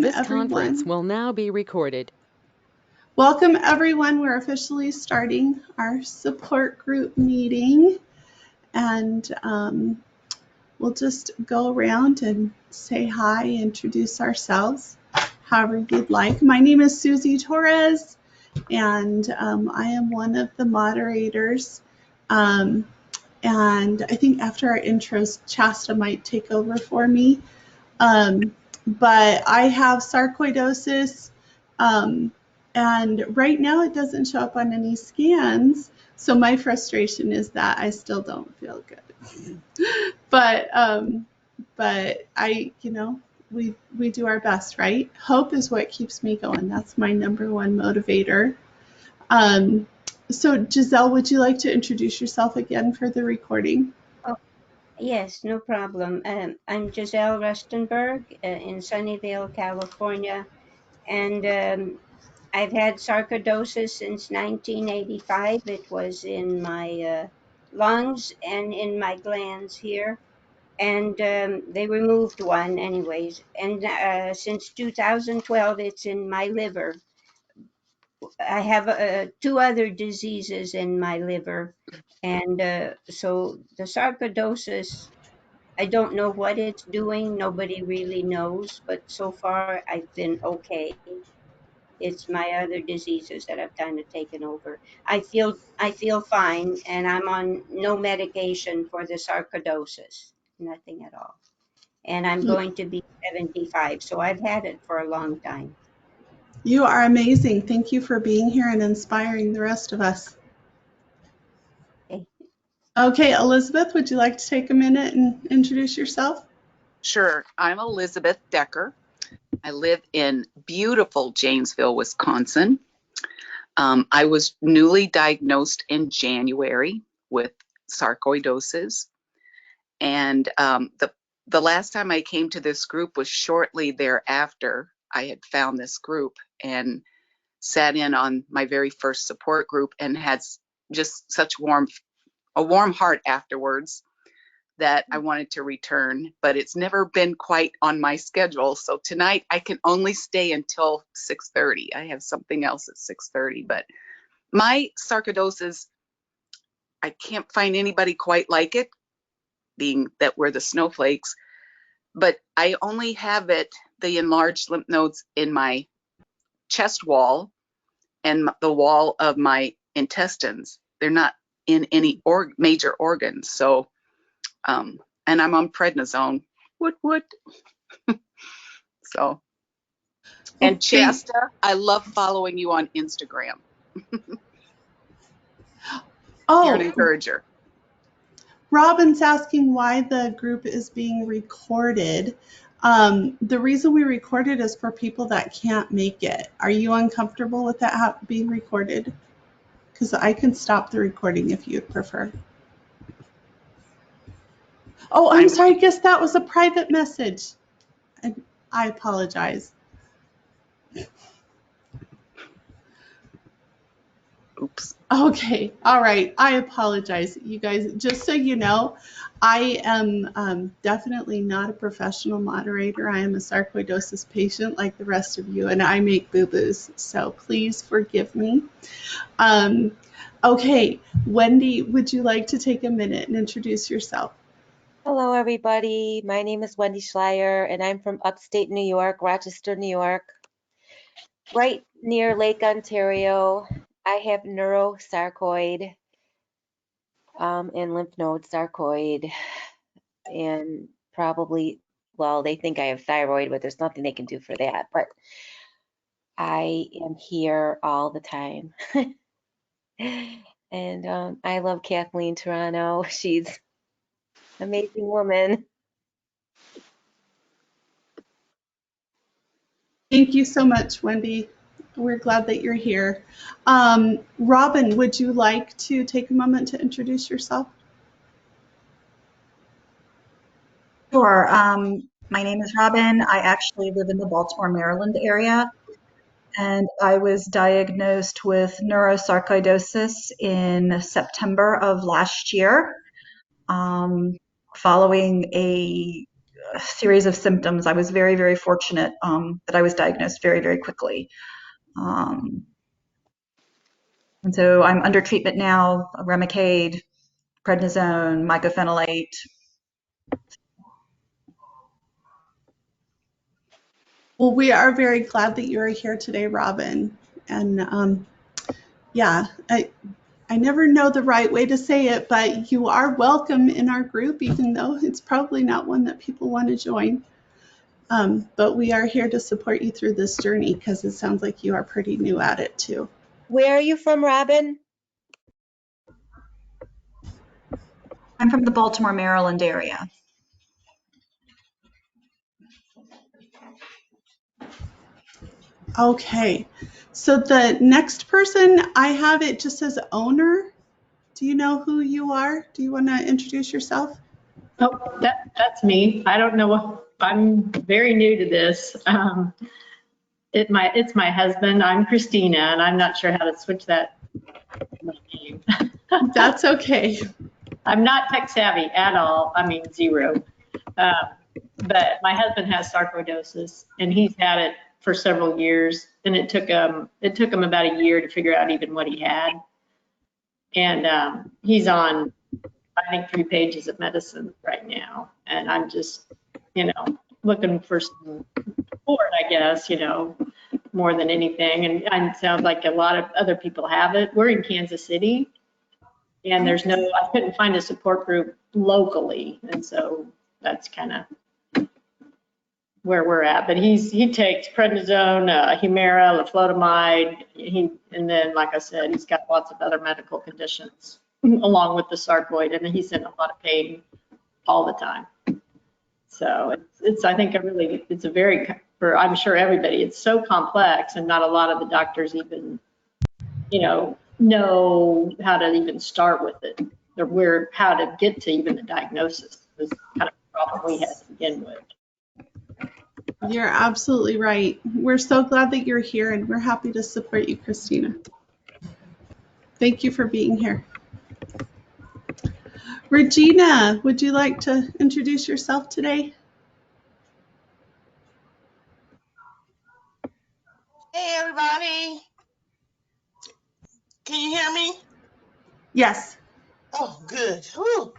Welcome, This everyone. conference will now be recorded. Welcome, everyone. We're officially starting our support group meeting, and we'll just go around and say hi, introduce ourselves, however you'd like. My name is Susie Torres, and I am one of the moderators. And I think after our intros, Shasta might take over for me. But I have sarcoidosis, and right now it doesn't show up on any scans. So my frustration is that I still don't feel good. but we do our best, right? Hope is what keeps me going. That's my number one motivator. So Giselle, would you like to introduce yourself again for the recording? Yes, no problem. I'm Giselle Rustenberg in Sunnyvale, California, and I've had sarcoidosis since 1985. It was in my lungs and in my glands here, and they removed one anyways. And since 2012, it's in my liver. I have two other diseases in my liver, and so the sarcoidosis, I don't know what it's doing. Nobody really knows, but so far I've been okay. It's my other diseases that have kind of taken over. I feel fine, and I'm on no medication for the sarcoidosis, nothing at all. And I'm going to be 75, so I've had it for a long time. You are amazing. Thank you for being here and inspiring the rest of us. Okay, Elizabeth, would you like to take a minute and introduce yourself? Sure. I'm Elizabeth Decker. I live in beautiful Janesville, Wisconsin. I was newly diagnosed in January with sarcoidosis. And the last time I came to this group was shortly thereafter. I had found this group and sat in on my very first support group and had just such a warm heart afterwards that I wanted to return, but it's never been quite on my schedule. So tonight I can only stay until 6:30. I have something else at 6:30, but my sarcoidosis, I can't find anybody quite like it, being that we're the snowflakes, but I only have the enlarged lymph nodes in my chest wall and the wall of my intestines. They're not in any major organs. So, and I'm on prednisone. What? So, and Shasta, I love following you on Instagram. You're an encourager. Robin's asking why the group is being recorded. The reason we record it is for people that can't make it. Are you uncomfortable with that being recorded? Because I can stop the recording if you'd prefer. Oh, I'm sorry. I guess that was a private message. I apologize. Oops. Okay. All right. I apologize, you guys. Just so you know, I am definitely not a professional moderator. I am a sarcoidosis patient like the rest of you, and I make boo-boos. So please forgive me. Okay. Wendy, would you like to take a minute and introduce yourself? Hello, everybody. My name is Wendy Schleier, and I'm from upstate New York, Rochester, New York, right near Lake Ontario. I have neurosarcoid and lymph node sarcoid, and probably, well, they think I have thyroid, but there's nothing they can do for that. But I am here all the time. And I love Kathleen Toronto. She's an amazing woman. Thank you so much, Wendy. We're glad that you're here. Robin, would you like to take a moment to introduce yourself? Sure. My name is Robin. I actually live in the Baltimore, Maryland area, and I was diagnosed with neurosarcoidosis in September of last year, following a series of symptoms. I was very, very fortunate that I was diagnosed very, very quickly. And so I'm under treatment now, Remicade, prednisone, mycophenolate. Well, we are very glad that you're here today, Robin. And yeah, I never know the right way to say it, but you are welcome in our group, even though it's probably not one that people want to join. But we are here to support you through this journey because it sounds like you are pretty new at it too. Where are you from, Robin? I'm from the Baltimore, Maryland area. Okay, so the next person I have, it just says owner. Do you know who you are? Do you want to introduce yourself? Oh, that's me. I don't know. I'm very new to this. It's my husband. I'm Christina, and I'm not sure how to switch that name. That's okay. I'm not tech savvy at all. I mean, zero. But my husband has sarcoidosis, and he's had it for several years. And it took him about a year to figure out even what he had. And he's on, I think, 3 pages of medicine right now. And I'm just, looking for some support, I guess, more than anything. And it sounds like a lot of other people have it. We're in Kansas City, and I couldn't find a support group locally. And so that's kind of where we're at. But he takes prednisone, Humira, leflunomide, and then, like I said, he's got lots of other medical conditions along with the sarcoid, and he's in a lot of pain all the time. So it's I think it's a very, for I'm sure everybody, it's so complex, and not a lot of the doctors even, know how to even start with it, or how to get to even the diagnosis was kind of the problem we had to begin with. You're absolutely right. We're so glad that you're here, and we're happy to support you, Christina. Thank you for being here. Regina, would you like to introduce yourself today? Hey everybody, can you hear me? Yes. Oh, good. Whew.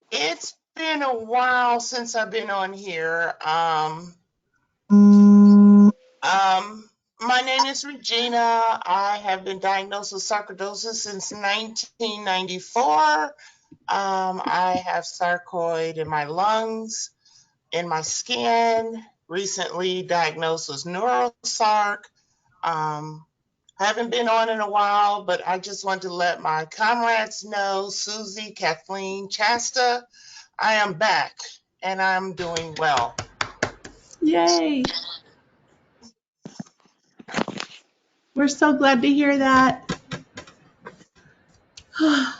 It's been a while since I've been on here. My name is Regina. I have been diagnosed with sarcoidosis since 1994. I have sarcoid in my lungs, in my skin. Recently diagnosed with neurosarc. I haven't been on in a while, but I just want to let my comrades know, Susie, Kathleen, Chasta, I am back and I'm doing well. Yay. We're so glad to hear that.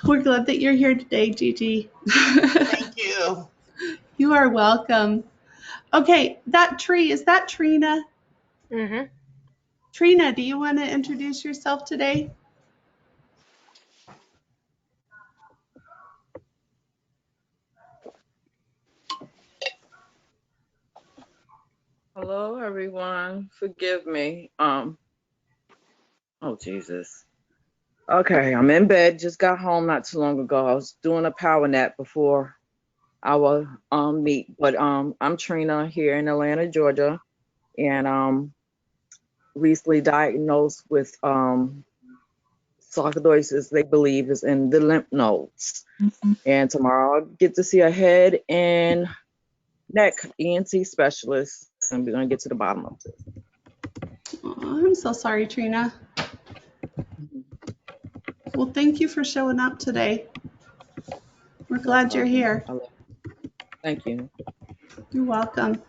We're glad that you're here today, Gigi. Thank you. You are welcome. Okay, that tree, is that Trina? Mm-hmm. Trina, do you want to introduce yourself today? Hello, everyone. Forgive me. Oh, Jesus. Okay, I'm in bed. Just got home not too long ago. I was doing a power nap before our meet. But I'm Trina here in Atlanta, Georgia, and recently diagnosed with sarcoidosis. They believe is in the lymph nodes. And tomorrow I'll get to see a head and neck ENT specialist, and we're gonna get to the bottom of it. Oh, I'm so sorry, Trina. Well, thank you for showing up today. We're glad you're here. Thank you. You're welcome.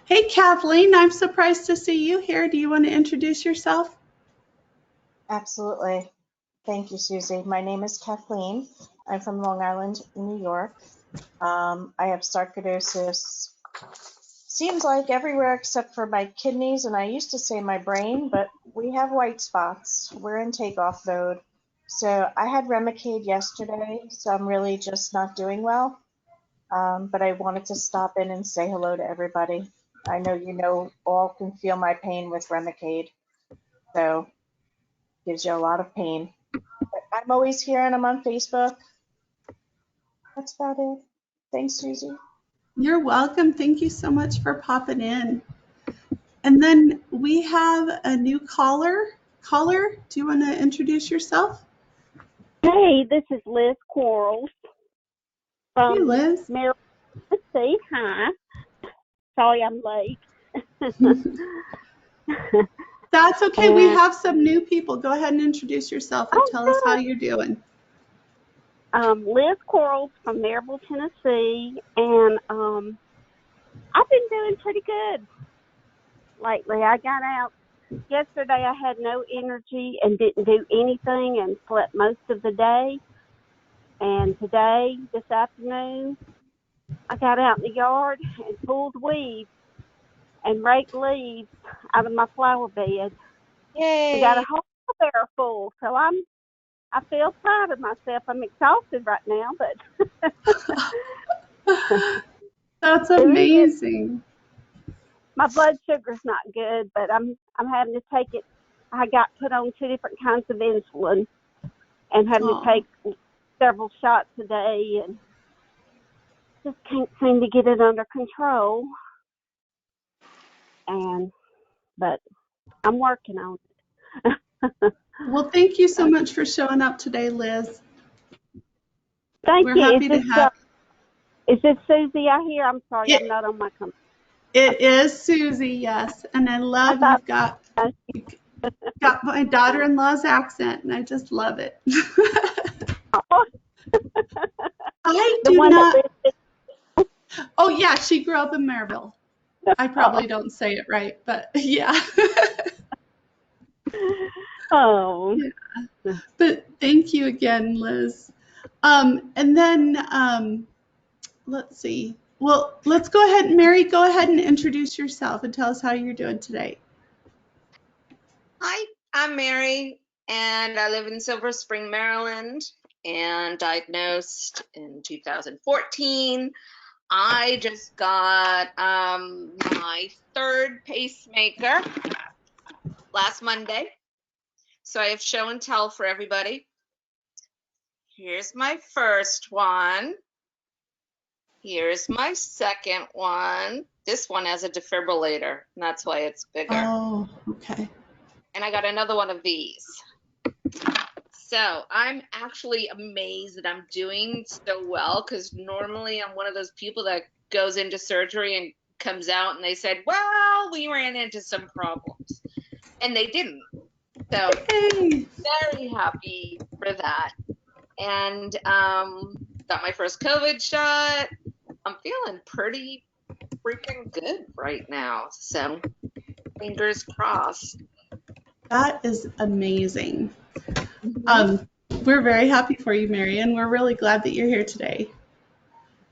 Hey, Kathleen, I'm surprised to see you here. Do you want to introduce yourself? Absolutely. Thank you, Susie. My name is Kathleen. I'm from Long Island, New York. I have sarcoidosis, seems like everywhere except for my kidneys, and I used to say my brain, but we have white spots. We're in takeoff mode. So I had Remicade yesterday, so I'm really just not doing well. but I wanted to stop in and say hello to everybody. I know all can feel my pain with Remicade, so gives you a lot of pain. But I'm always here and I'm on Facebook. That's about it. Thanks, Susie. You're welcome. Thank you so much for popping in. And then we have a new caller. Caller, do you want to introduce yourself? Hey, this is Liz Quarles Hey, from Liz. Maryland, Tennessee. Hi. Sorry I'm late. That's okay. We And have some new people. Go ahead and introduce yourself and tell us how you're doing. Liz Quarles from Maryville, Tennessee, and I've been doing pretty good lately. I got out yesterday. I had no energy and didn't do anything and slept most of the day. And today, this afternoon, I got out in the yard and pulled weeds and raked leaves out of my flower bed. Yay! We got a whole barrel full, so I feel proud of myself. I'm exhausted right now, but That's amazing. my blood sugar's not good, but I'm having to take it. I got put on 2 different kinds of insulin and having to take several shots a day, and just can't seem to get it under control. But I'm working on it. Well, thank you so much for showing up today, Liz. Thank We're you. happy to have. Is this Susie I hear? I'm sorry, I'm not on my computer. It is Susie, yes. And I love you've got my daughter-in-law's accent, and I just love it. I do not. Oh, yeah, she grew up in Maryville. I probably don't say it right, but yeah. Oh. Yeah. But thank you again, Liz. And then let's see. Well, let's go ahead. Mary, go ahead and introduce yourself and tell us how you're doing today. Hi, I'm Mary, and I live in Silver Spring, Maryland, and diagnosed in 2014. I just got my 3rd pacemaker last Monday, so I have show and tell for everybody. Here's my first one. Here's my second one. This one has a defibrillator, and that's why it's bigger. Oh, okay. And I got another one of these. So I'm actually amazed that I'm doing so well, because normally I'm one of those people that goes into surgery and comes out and they said, well, we ran into some problems. And they didn't. So very happy for that. And got my first COVID shot. I'm feeling pretty freaking good right now. So fingers crossed. That is amazing. We're very happy for you, Mary, and we're really glad that you're here today.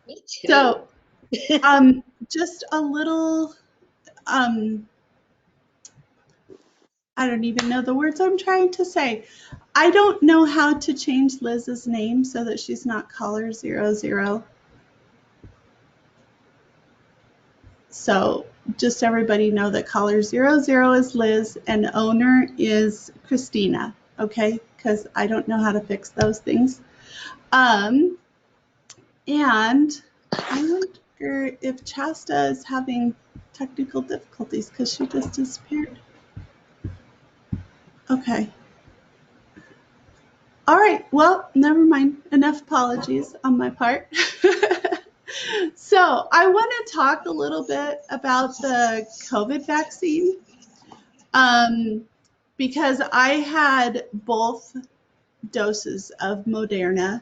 Me too. So, just a little, I don't even know the words I'm trying to say. I don't know how to change Liz's name so that she's not caller 00. So just everybody know that caller 00 is Liz and owner is Christina, okay? Because I don't know how to fix those things. And I wonder if Chasta is having technical difficulties because she just disappeared. Okay. All right. Well, never mind. Enough apologies on my part. So I want to talk a little bit about the COVID vaccine because I had both doses of Moderna.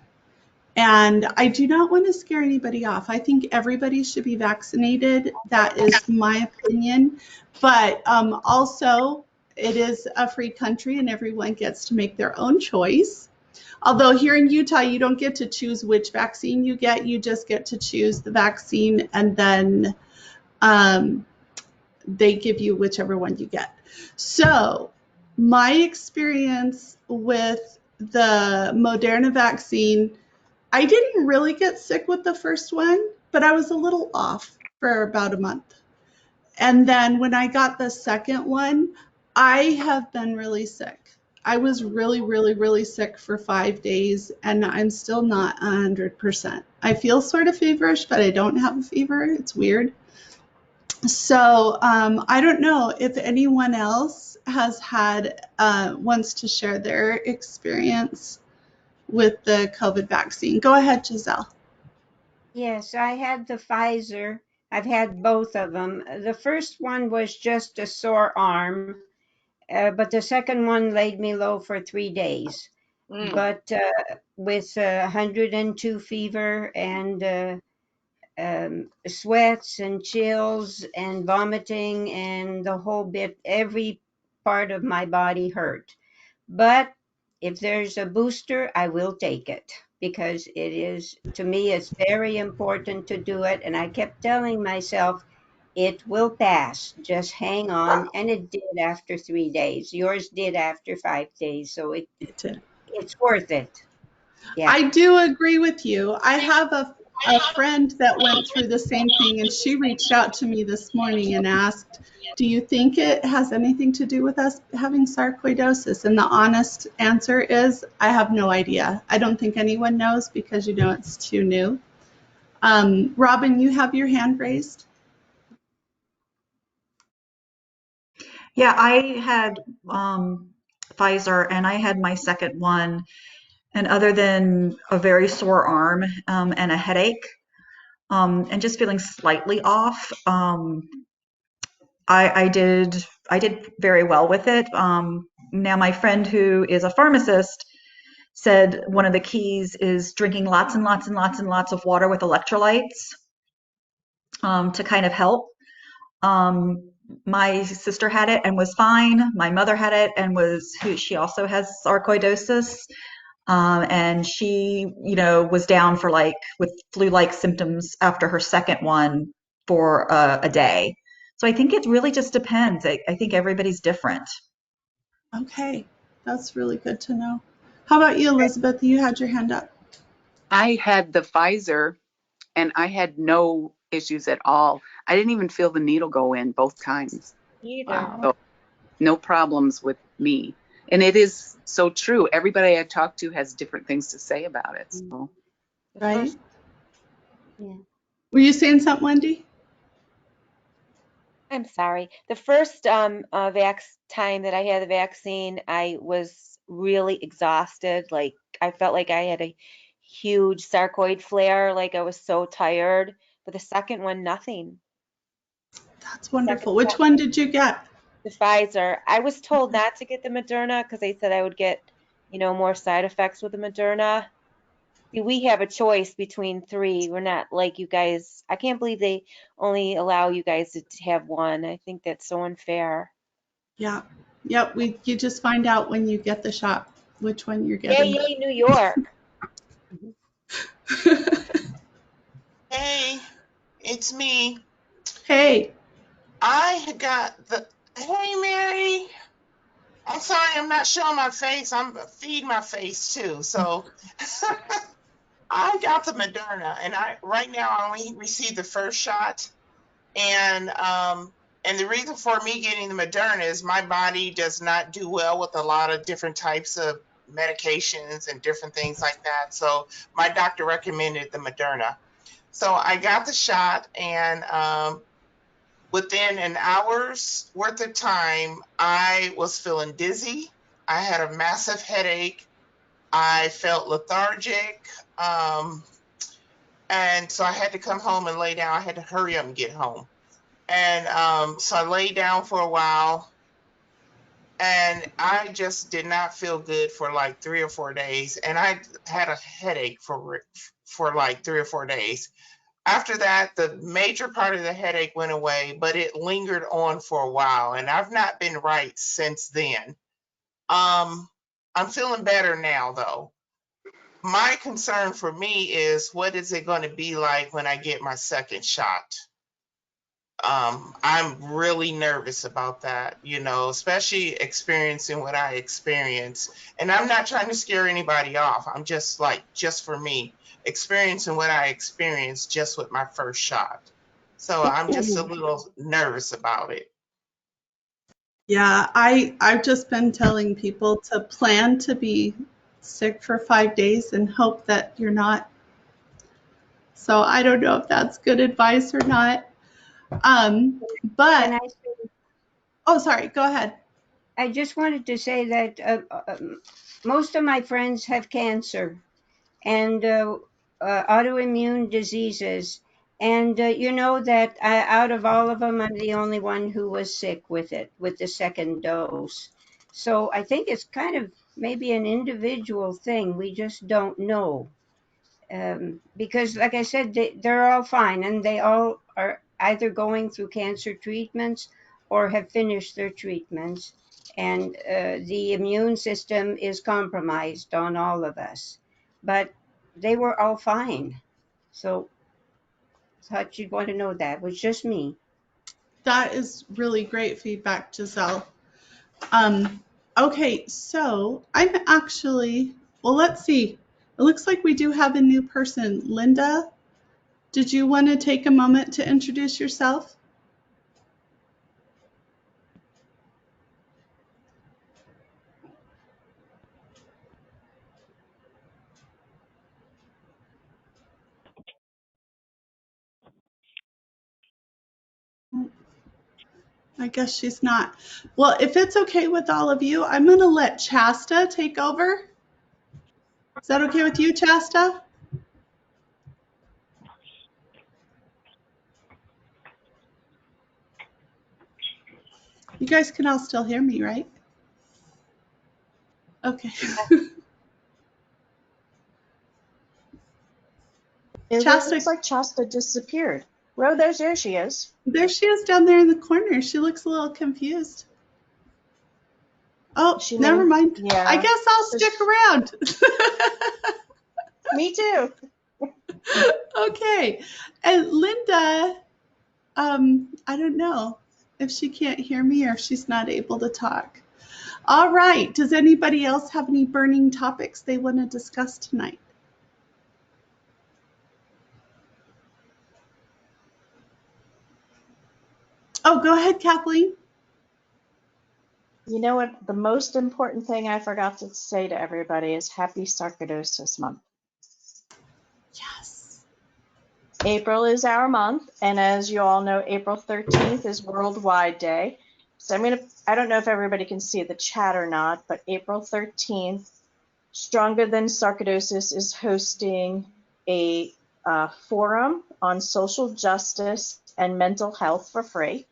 And I do not want to scare anybody off. I think everybody should be vaccinated. That is my opinion. But also, it is a free country and everyone gets to make their own choice. Although here in Utah, you don't get to choose which vaccine you get. You just get to choose the vaccine and then they give you whichever one you get. So my experience with the Moderna vaccine, I didn't really get sick with the first one. but I was a little off for about a month. And then when I got the second one, I have been really sick. I was really, really, really sick for 5 days, and I'm still not 100%. I feel sort of feverish, but I don't have a fever. It's weird. So I don't know if anyone else has had, wants to share their experience with the COVID vaccine. Go ahead, Giselle. Yes, I had the Pfizer. I've had both of them. The first one was just a sore arm, but the second one laid me low for 3 days. Mm. But with 102 fever and sweats and chills and vomiting and the whole bit, every part of my body hurt. But if there's a booster, I will take it because it is, to me, it's very important to do it. And I kept telling myself, it will pass. Just hang on. And it did after 3 days. Yours did after 5 days. So it's worth it. Yeah. I do agree with you. I have a friend that went through the same thing, and she reached out to me this morning and asked, do you think it has anything to do with us having sarcoidosis? And the honest answer is, I have no idea. I don't think anyone knows because, you know, it's too new. Robin, you have your hand raised. Yeah, I had Pfizer, and I had my second one. And other than a very sore arm and a headache and just feeling slightly off, I did very well with it. Now, my friend who is a pharmacist said one of the keys is drinking lots and lots and lots and lots of water with electrolytes to kind of help. My sister had it and was fine. My mother had it and she also has sarcoidosis. And she, you know, was down for with flu-like symptoms after her second one for a day. So I think it really just depends. I think everybody's different. Okay, that's really good to know. How about you, Elizabeth? You had your hand up. I had the Pfizer and I had no issues at all. I didn't even feel the needle go in both times. Either. So no problems with me. And it is so true. Everybody I talk to has different things to say about it. So The Right? first, Yeah. Were you saying something, Wendy? I'm sorry. The first time that I had the vaccine, I was really exhausted. Like I felt like I had a huge sarcoid flare, like I was so tired. But the second one, nothing. That's Second wonderful. Which shot, one did you get? the Pfizer. I was told not to get the Moderna because they said I would get, more side effects with the Moderna. See, we have a choice between three. We're not like you guys. I can't believe they only allow you guys to have one. I think that's so unfair. Yeah. Yep. You just find out when you get the shot which one you're Yay, getting. yay, New York. Hey, it's me. Hey. I got the. Hey, Mary. I'm sorry, I'm not showing my face. I'm feeding my face too. So I got the Moderna, and right now I only received the first shot, and the reason for me getting the Moderna is my body does not do well with a lot of different types of medications and different things like that. So my doctor recommended the Moderna. So I got the shot, and within an hour's worth of time, I was feeling dizzy. I had a massive headache. I felt lethargic. And so I had to come home and lay down. I had to hurry up and get home. And so I lay down for a while, and I just did not feel good for like 3 or 4 days. And I had a headache for like 3 or 4 days. After that, the major part of the headache went away, but it lingered on for a while, and I've not been right since then. I'm feeling better now, though. My concern for me is what is it going to be like when I get my second shot? I'm really nervous about that, especially experiencing what I experienced. And I'm not trying to scare anybody off. I'm just for me. experiencing what I experienced just with my first shot. So I'm just a little nervous about it. Yeah, I've just been telling people to plan to be sick for 5 days and hope that you're not. So I don't know if that's good advice or not. Can But I say, oh, sorry, go ahead. I just wanted to say that most of my friends have cancer and autoimmune diseases. And you know that out of all of them, I'm the only one who was sick with it, with the second dose. So I think it's kind of maybe an individual thing. We just don't know. Because, like I said, they're all fine and they all are either going through cancer treatments or have finished their treatments. And the immune system is compromised on all of us. But they were all fine. So I thought you'd want to know that. It was just me. That is really great feedback, Giselle. Okay, so I'm actually, well, let's see. It looks like we do have a new person. Linda, did you want to take a moment to introduce yourself? I guess she's not. Well, if it's okay with all of you, I'm going to let Chasta take over. Is that okay with you, Chasta? You guys can all still hear me, right? Okay. It Chasta, looks like Shasta disappeared. Well, there she is. there she is down there in the corner. She looks a little confused. Oh, She never may, mind. I yeah. guess I'll So stick around. me too. Okay. And Linda, I don't know if she can't hear me or if she's not able to talk. All right. Does anybody else have any burning topics they want to discuss tonight? Oh, go ahead, Kathleen. You know what? The most important thing I forgot to say to everybody is Happy Sarcoidosis Month. Yes. April is our month, and as you all know, April 13th is Worldwide Day. So I don't know if everybody can see the chat or not, but April 13th, Stronger Than Sarcoidosis is hosting a forum on social justice and mental health for free.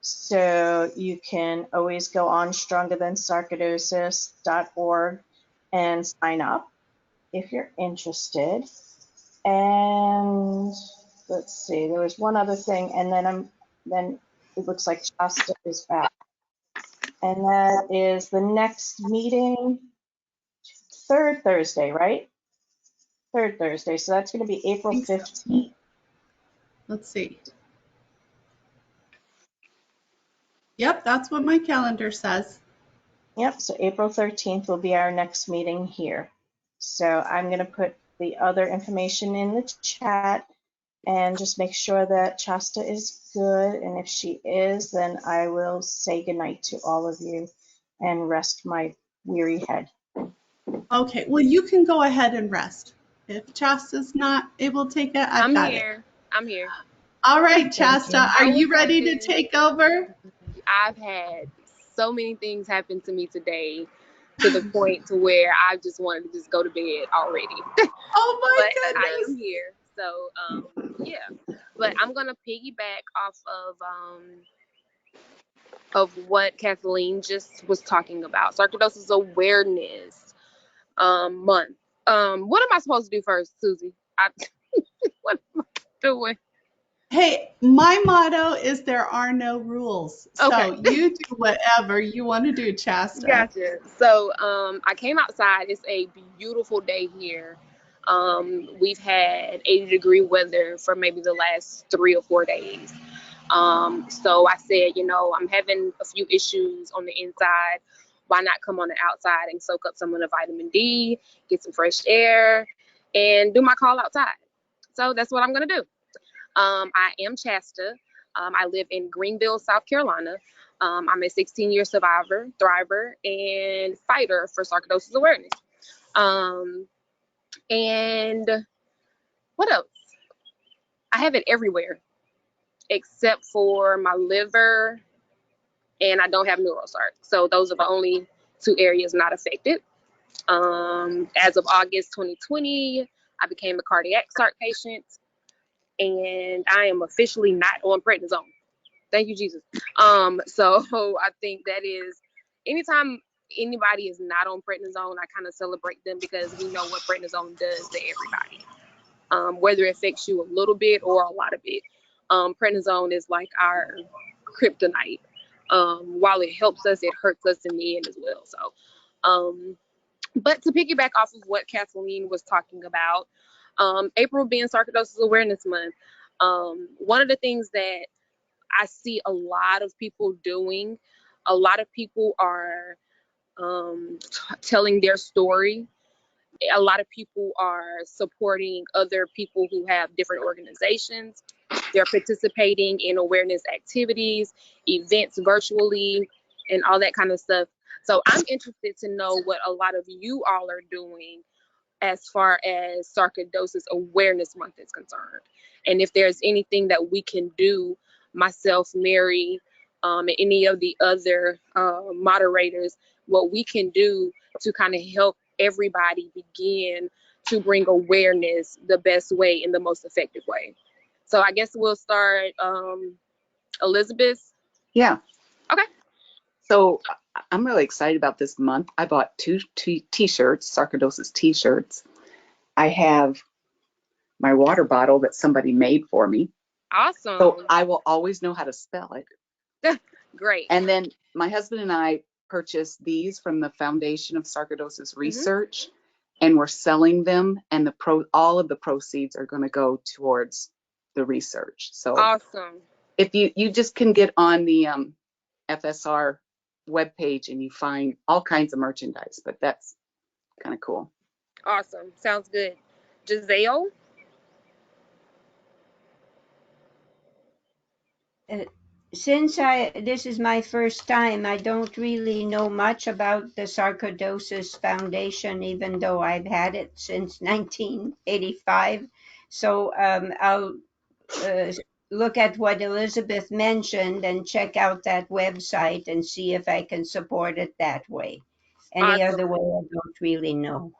So you can always go on strongerthansarcoidosis.org and sign up if you're interested. And let's see, there was one other thing, and then it looks like Shasta is back. And that is the next meeting, third Thursday, right? Third Thursday. So that's going to be April 15th. Let's see. Yep, that's what my calendar says. Yep, so April 13th will be our next meeting here. So I'm going to put the other information in the chat and just make sure that Shasta is good. And if she is, then I will say goodnight to all of you and rest my weary head. Okay, well, you can go ahead and rest. If Chasta's not able to take it, I've got it. I'm here. All right, Thank Chasta, you. are you ready to take over? I've had so many things happen to me today to the point to where I just wanted to just go to bed already. Oh my But I am goodness. here. So, yeah. But I'm going to piggyback off of what Kathleen just was talking about. Sarcoidosis Awareness Month. What am I supposed to do first, Susie? What am I doing? Hey, my motto is there are no rules. So Okay. you do whatever you want to do, Chasta. Gotcha. So I came outside. It's a beautiful day here. We've had 80-degree weather for maybe the last 3 or 4 days. So I said, I'm having a few issues on the inside. Why not come on the outside and soak up some of the vitamin D, get some fresh air, and do my call outside. So that's what I'm going to do. I am Chasta. I live in Greenville, South Carolina. I'm a 16-year survivor, thriver, and fighter for sarcoidosis awareness. And what else? I have it everywhere except for my liver, and I don't have neurosarc. So those are the only 2 areas not affected. As of August 2020, I became a cardiac sarc patient, and I am officially not on prednisone. Thank you, Jesus. So I think that is, anytime anybody is not on prednisone, I kind of celebrate them because we know what prednisone does to everybody, whether it affects you a little bit or a lot of it. Prednisone is like our kryptonite. While it helps us, it hurts us in the end as well. So, but to piggyback off of what Kathleen was talking about, April being Sarcoidosis Awareness Month, one of the things that I see a lot of people doing, a lot of people are telling their story. A lot of people are supporting other people who have different organizations. They're participating in awareness activities, events virtually, and all that kind of stuff. So I'm interested to know what a lot of you all are doing as far as Sarcoidosis Awareness Month is concerned. And if there's anything that we can do, myself, Mary, and any of the other moderators, what we can do to kind of help everybody begin to bring awareness the best way and the most effective way. So I guess we'll start, Elizabeth. Yeah. Okay. So I'm really excited about this month. I bought 2 t-shirts, Sarcoidosis t-shirts. I have my water bottle that somebody made for me. Awesome. So I will always know how to spell it. Great. And then my husband and I purchased these from the Foundation of Sarcoidosis Research, and we're selling them, and all of the proceeds are going to go towards the research. So awesome. If you just can get on the FSR webpage and you find all kinds of merchandise, but that's kind of cool. Awesome. Sounds good. Giselle? Since this is my first time, I don't really know much about the Sarcoidosis Foundation, even though I've had it since 1985. So I'll look at what Elizabeth mentioned and check out that website and see if I can support it that way. Any Awesome. other way, I don't really know.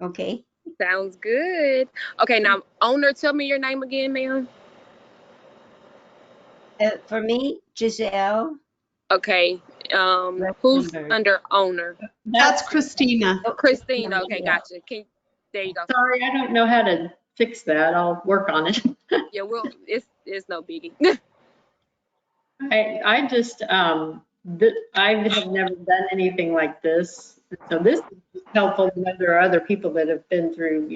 Okay. Sounds good. Okay, now, owner, tell me your name again, ma'am. For me, Giselle. Okay. Who's under owner? That's Christina. Oh, Christina. Okay, gotcha. There you go. Sorry, I don't know how to fix that. I'll work on it. Yeah, well, it's no biggie. I just I have never done anything like this, so this is helpful when there are other people that have been through,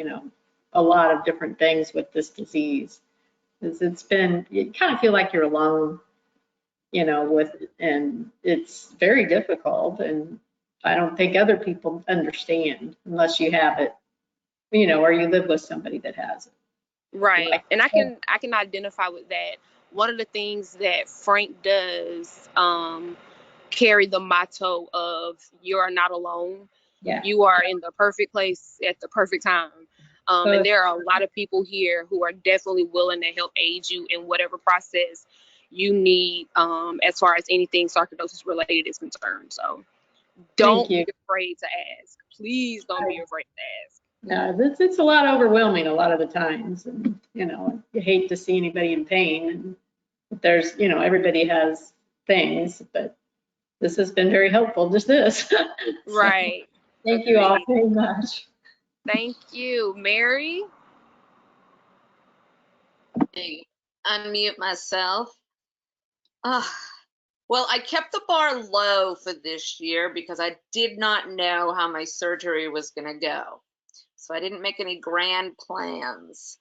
a lot of different things with this disease. You kind of feel like you're alone, with it, and it's very difficult, and I don't think other people understand unless you have it, or you live with somebody that has it. Right, and I can identify with that. One of the things that Frank does, carry the motto of "You are not alone." Yeah. You are in the perfect place at the perfect time. And there are a lot of people here who are definitely willing to help aid you in whatever process you need, as far as anything sarcoidosis related is concerned. So don't be afraid to ask. Please don't be afraid to ask. Yeah, it's a lot overwhelming a lot of the times, and you hate to see anybody in pain. And there's, everybody has things, but this has been very helpful. Just this. So, right. Thank you all very much. Thank you, Mary. Unmute myself. Well, I kept the bar low for this year because I did not know how my surgery was going to go. So I didn't make any grand plans.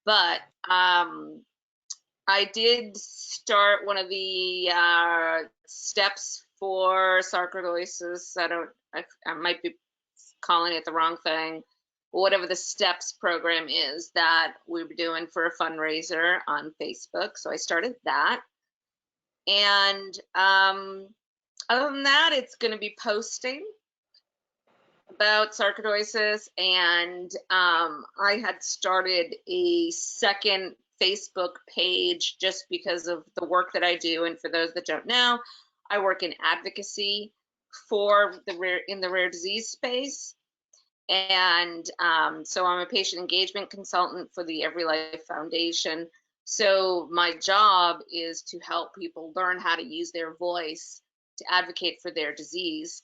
But I did start one of the steps for sarcoidosis. I might be calling it the wrong thing. whatever the STEPS program is that we were doing for a fundraiser on Facebook. So I started that. And other than that, it's going to be posting about sarcoidosis. And I had started a second Facebook page just because of the work that I do. And for those that don't know, I work in advocacy for in the rare disease space. And so I'm a patient engagement consultant for the Every Life Foundation. So my job is to help people learn how to use their voice to advocate for their disease.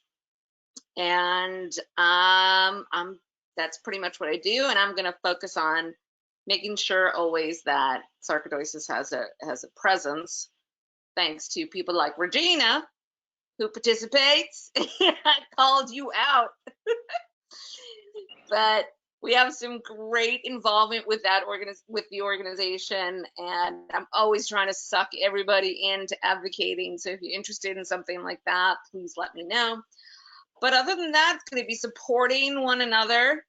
And that's pretty much what I do. And I'm going to focus on making sure always that sarcoidosis has a presence, thanks to people like Regina, who participates. I called you out. But we have some great involvement with that with the organization, and I'm always trying to suck everybody into advocating. So if you're interested in something like that, please let me know. But other than that, it's going to be supporting one another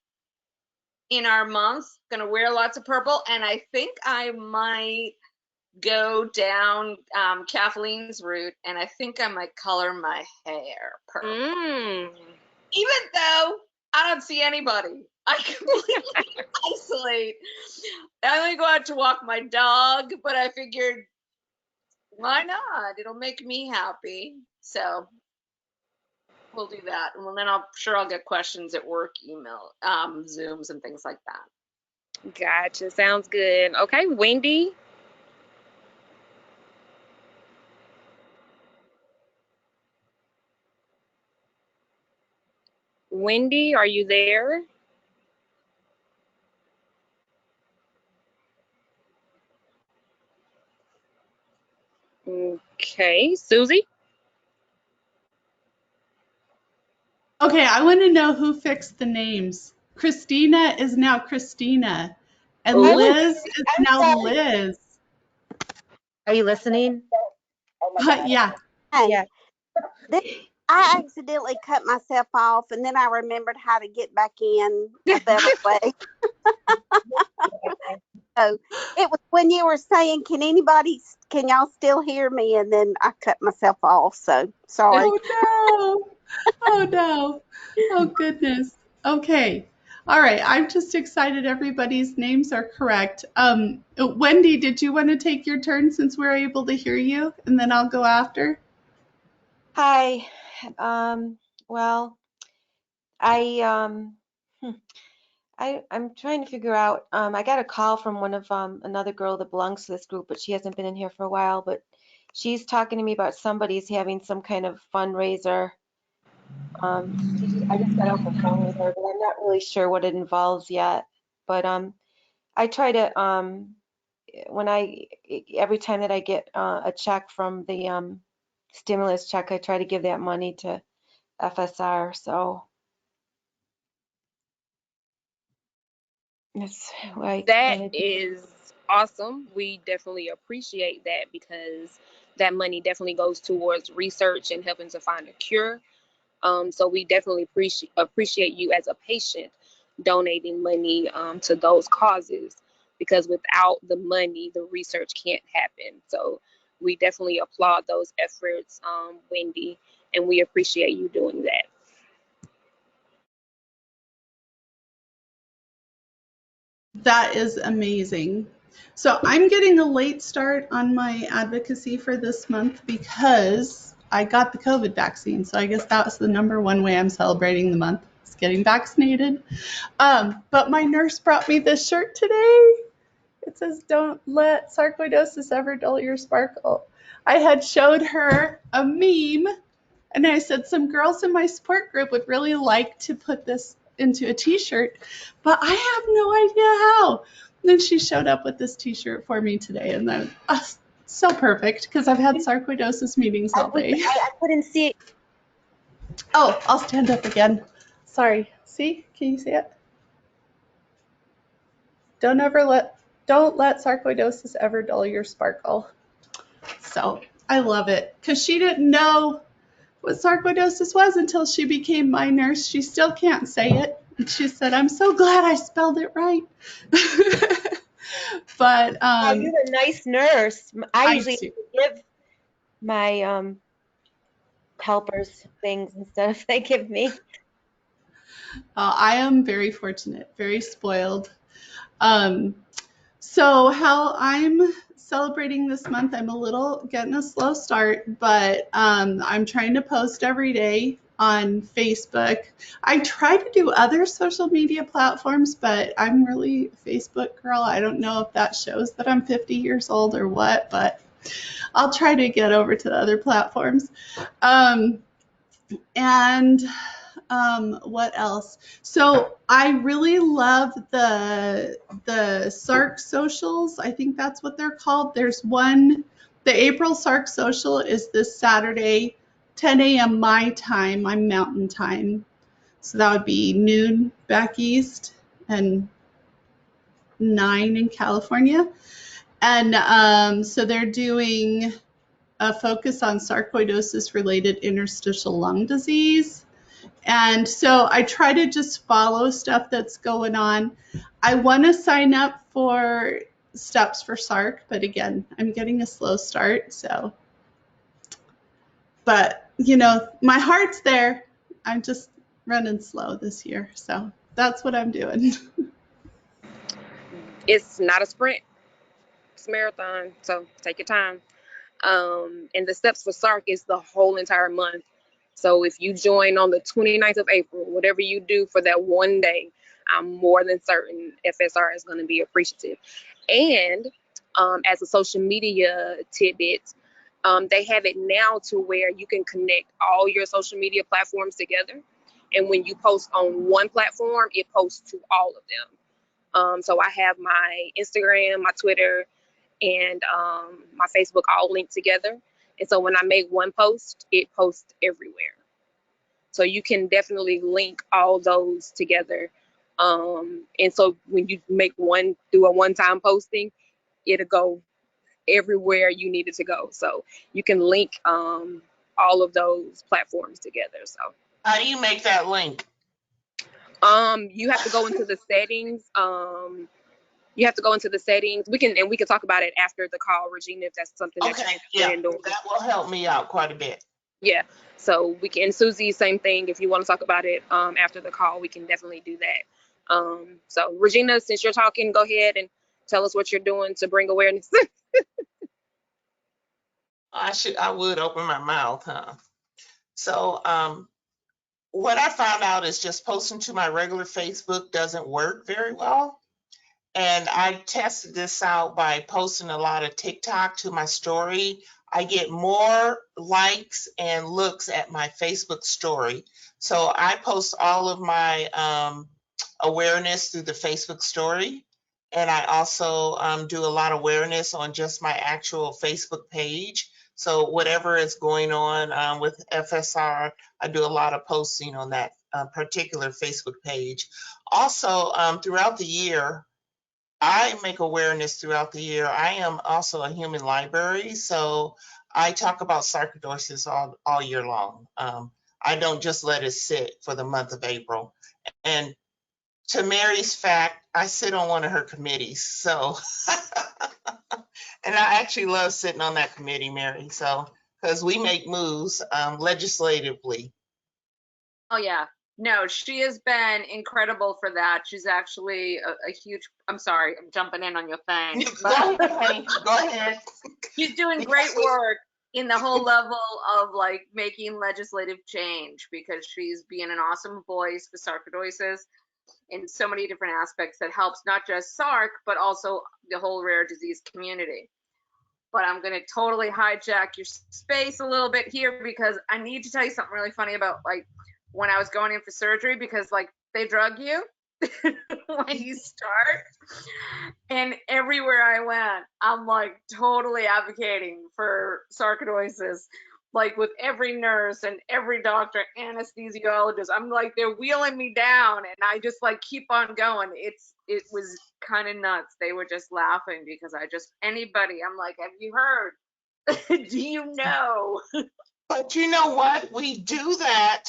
in our month. Going to wear lots of purple, and I think I might go down Kathleen's route, and I think I might color my hair purple. Even though I don't see anybody. I completely isolate. I only go out to walk my dog, but I figured, why not? It'll make me happy. So we'll do that. And then I'll get questions at work, email, Zooms, and things like that. Gotcha. Sounds good. Okay, Wendy. Wendy, are you there? Okay, Susie. Okay, I want to know who fixed the names. Christina is now Christina, and Liz is now Liz. Are you listening? Yeah. Hey, Yeah. I accidentally cut myself off, and then I remembered how to get back in a better way. So it was when you were saying, can y'all still hear me? And then I cut myself off. So sorry. Oh no. Oh no. Oh goodness. Okay. All right. I'm just excited everybody's names are correct. Wendy, did you want to take your turn since we're able to hear you? And then I'll go after. Hi. Well, I'm trying to figure out, I got a call from one of another girl that belongs to this group, but she hasn't been in here for a while, but she's talking to me about somebody's having some kind of fundraiser. I just got off the phone with her, but I'm not really sure what it involves yet. But I try to every time that I get a check from the stimulus check, I try to give that money to FSR. So that's right. That is awesome. We definitely appreciate that because that money definitely goes towards research and helping to find a cure. So we definitely appreciate you as a patient donating money to those causes, because without the money, the research can't happen. So we definitely applaud those efforts, Wendy, and we appreciate you doing that. That is amazing. So I'm getting a late start on my advocacy for this month because I got the COVID vaccine. So I guess that was the number one way I'm celebrating the month, is getting vaccinated. But my nurse brought me this shirt today. It says, "Don't let sarcoidosis ever dull your sparkle." I had showed her a meme, and I said some girls in my support group would really like to put this into a t-shirt, but I have no idea how. And then she showed up with this t-shirt for me today, and then so perfect because I've had sarcoidosis meetings all day. I couldn't see it. Oh, I'll stand up again. Sorry. See? Can you see it? Don't let sarcoidosis ever dull your sparkle. So I love it because she didn't know what sarcoidosis was until she became my nurse. She still can't say it, And she said, I'm so glad I spelled it right. But Oh, you're a nice nurse. I I usually do. give my helpers things instead of they give me. I am very fortunate, very spoiled. Um, so how I'm celebrating this month, I'm a little getting a slow start, but I'm trying to post every day on Facebook. I try to do other social media platforms, but I'm really a Facebook girl. I don't know if that shows that I'm 50 years old or what, but I'll try to get over to the other platforms. Um, and what else? So I really love the Sark socials. I think that's what they're called. There's one, the April Sark social is this Saturday, 10 a.m. my time. I'm Mountain Time, so that would be noon back east and 9 in California. And so they're doing a focus on sarcoidosis related interstitial lung disease. And so I try to just follow stuff that's going on. I want to sign up for Steps for Sark, but again, I'm getting a slow start. So, but my heart's there. I'm just running slow this year. So that's what I'm doing. It's not a sprint, it's a marathon. So take your time. And the Steps for Sark is the whole entire month. So if you join on the 29th of April, whatever you do for that one day, I'm more than certain FSR is going to be appreciative. And as a social media tidbit, they have it now to where you can connect all your social media platforms together. And when you post on one platform, it posts to all of them. So I have my Instagram, my Twitter, and my Facebook all linked together. And so when I make one post, it posts everywhere. So you can definitely link all those together. And so when you do a one-time posting, it'll go everywhere you need it to go. So you can link all of those platforms together. So How do you make that link? you have to go into the settings. You have to go into the settings. We can talk about it after the call, Regina, if that's something that Okay, you're yeah, interested in doing. that will help me out quite a bit. Yeah. So we can, Susie, same thing. If you want to talk about it after the call, we can definitely do that. So Regina, since you're talking, go ahead and tell us what you're doing to bring awareness. I would open my mouth, huh? So what I found out is just posting to my regular Facebook doesn't work very well. And I tested this out by posting a lot of TikTok to my story. I get more likes and looks at my Facebook story. So I post all of my awareness through the Facebook story. And I also do a lot of awareness on just my actual Facebook page. So whatever is going on with FSR, I do a lot of posting on that particular Facebook page. Also, throughout the year, I make awareness throughout the year. I am also a human library, so I talk about sarcoidosis all year long. I don't just let it sit for the month of April. And to Mary's fact, I sit on one of her committees, so and I actually love sitting on that committee, Mary. So because we make moves legislatively. Oh yeah. No, she has been incredible for that. She's actually a huge, I'm sorry, I'm jumping in on your thing. Go ahead, honey. Go ahead. She's doing great work in the whole level of like making legislative change because she's being an awesome voice for sarcoidosis in so many different aspects that helps not just SARC, but also the whole rare disease community. But I'm going to totally hijack your space a little bit here because I need to tell you something really funny about like when I was going in for surgery because like they drug you when you start. And everywhere I went, I'm like totally advocating for sarcoidosis. Like with every nurse and every doctor, anesthesiologist, I'm like they're wheeling me down, and I just like keep on going. It was kind of nuts. They were just laughing because anybody. I'm like, have you heard? Do you know? But you know what? We do that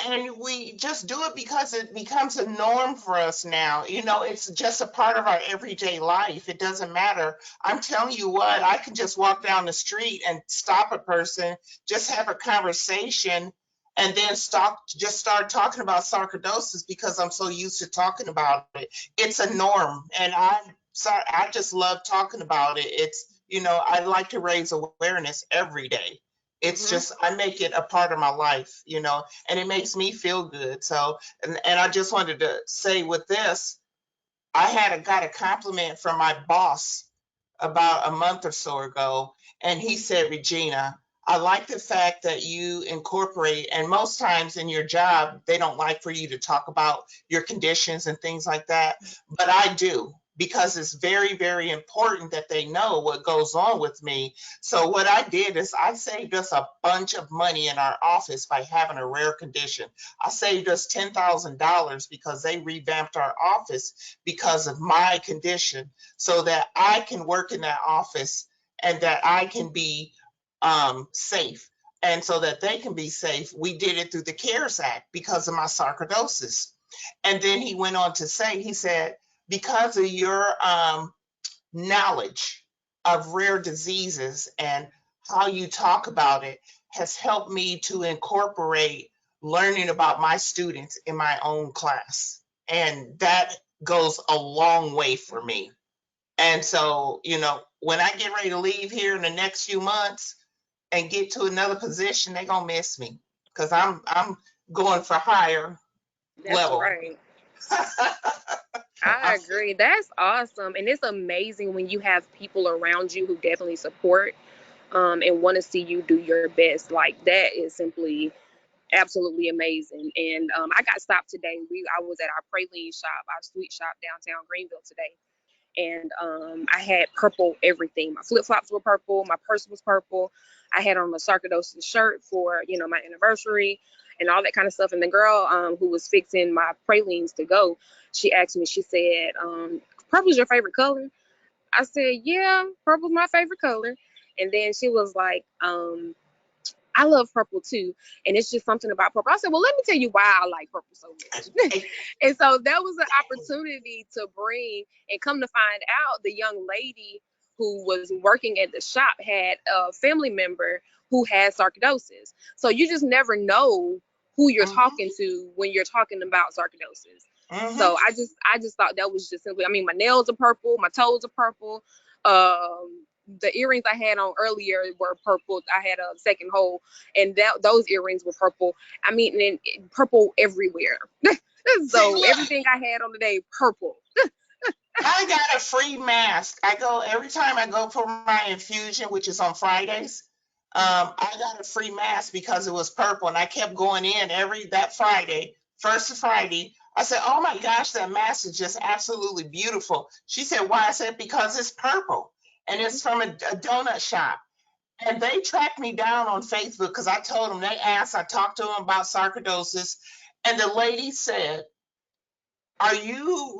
And we just do it because it becomes a norm for us now. You know, it's just a part of our everyday life. It doesn't matter. I'm telling you what, I can just walk down the street and stop a person, just have a conversation, and then just start talking about sarcoidosis because I'm so used to talking about it. It's a norm. And I'm sorry, I just love talking about it. It's, you know, I like to raise awareness every day. It's Hmm. just, I make it a part of my life, you know, and it makes me feel good. So, and I just wanted to say with this, got a compliment from my boss about a month or so ago, and he said, Regina, I like the fact that you incorporate, and most times in your job, they don't like for you to talk about your conditions and things like that, but I do, because it's very, very important that they know what goes on with me. So what I did is I saved us a bunch of money in our office by having a rare condition. I saved us $10,000 because they revamped our office because of my condition, so that I can work in that office and that I can be safe. And so that they can be safe, we did it through the CARES Act because of my sarcoidosis. And then he went on to say, he said, because of your knowledge of rare diseases and how you talk about it has helped me to incorporate learning about my students in my own class. And that goes a long way for me. And so, you know, when I get ready to leave here in the next few months and get to another position, they're gonna miss me because I'm going for higher That's level. right. I agree. That's awesome. And it's amazing when you have people around you who definitely support and want to see you do your best. Like that is simply absolutely amazing. And I got stopped today. I was at our praline shop, our sweet shop downtown Greenville today. And I had purple everything. My flip flops were purple. My purse was purple. I had on a sarcoidosis shirt for my anniversary and all that kind of stuff. And the girl who was fixing my pralines to go, she asked me. She said, "Purple's your favorite color?" I said, "Yeah, purple's my favorite color." And then she was like, "I love purple too, and it's just something about purple." I said, "Well, let me tell you why I like purple so much." And so that was an opportunity to bring, and come to find out, the young lady who was working at the shop had a family member who had sarcoidosis. So you just never know who you're Mm-hmm, talking to when you're talking about sarcoidosis. mm-hmm. So I just thought that was just simply, I mean, my nails are purple, my toes are purple. The earrings I had on earlier were purple. I had a second hole, and those earrings were purple. I mean, and purple everywhere. See, So look, everything I had on today, purple. I got a free mask. I go every time I go for my infusion, which is on Fridays. I got a free mask because it was purple, and I kept going in that Friday, first Friday. I said, "Oh my gosh, that mask is just absolutely beautiful." She said, "Why?" I said, "Because it's purple, and Hmm. it's from a donut shop." And they tracked me down on Facebook because I told them. They asked. I talked to them about sarcoidosis, and the lady said, are you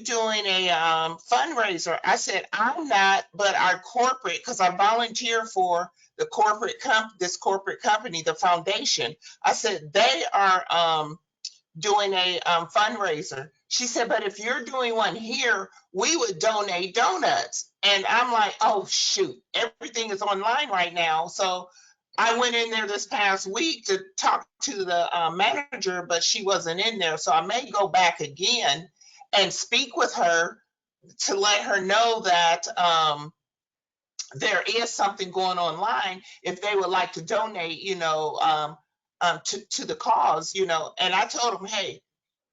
doing a fundraiser? I said, I'm not, but our corporate, because I volunteer for this corporate company, the foundation. I said, they are doing a fundraiser. She said, but if you're doing one here, we would donate donuts. And I'm like, oh, shoot, everything is online right now. So I went in there this past week to talk to the manager, but she wasn't in there. So I may go back again and speak with her to let her know that there is something going online if they would like to donate, to the cause, And I told them, hey,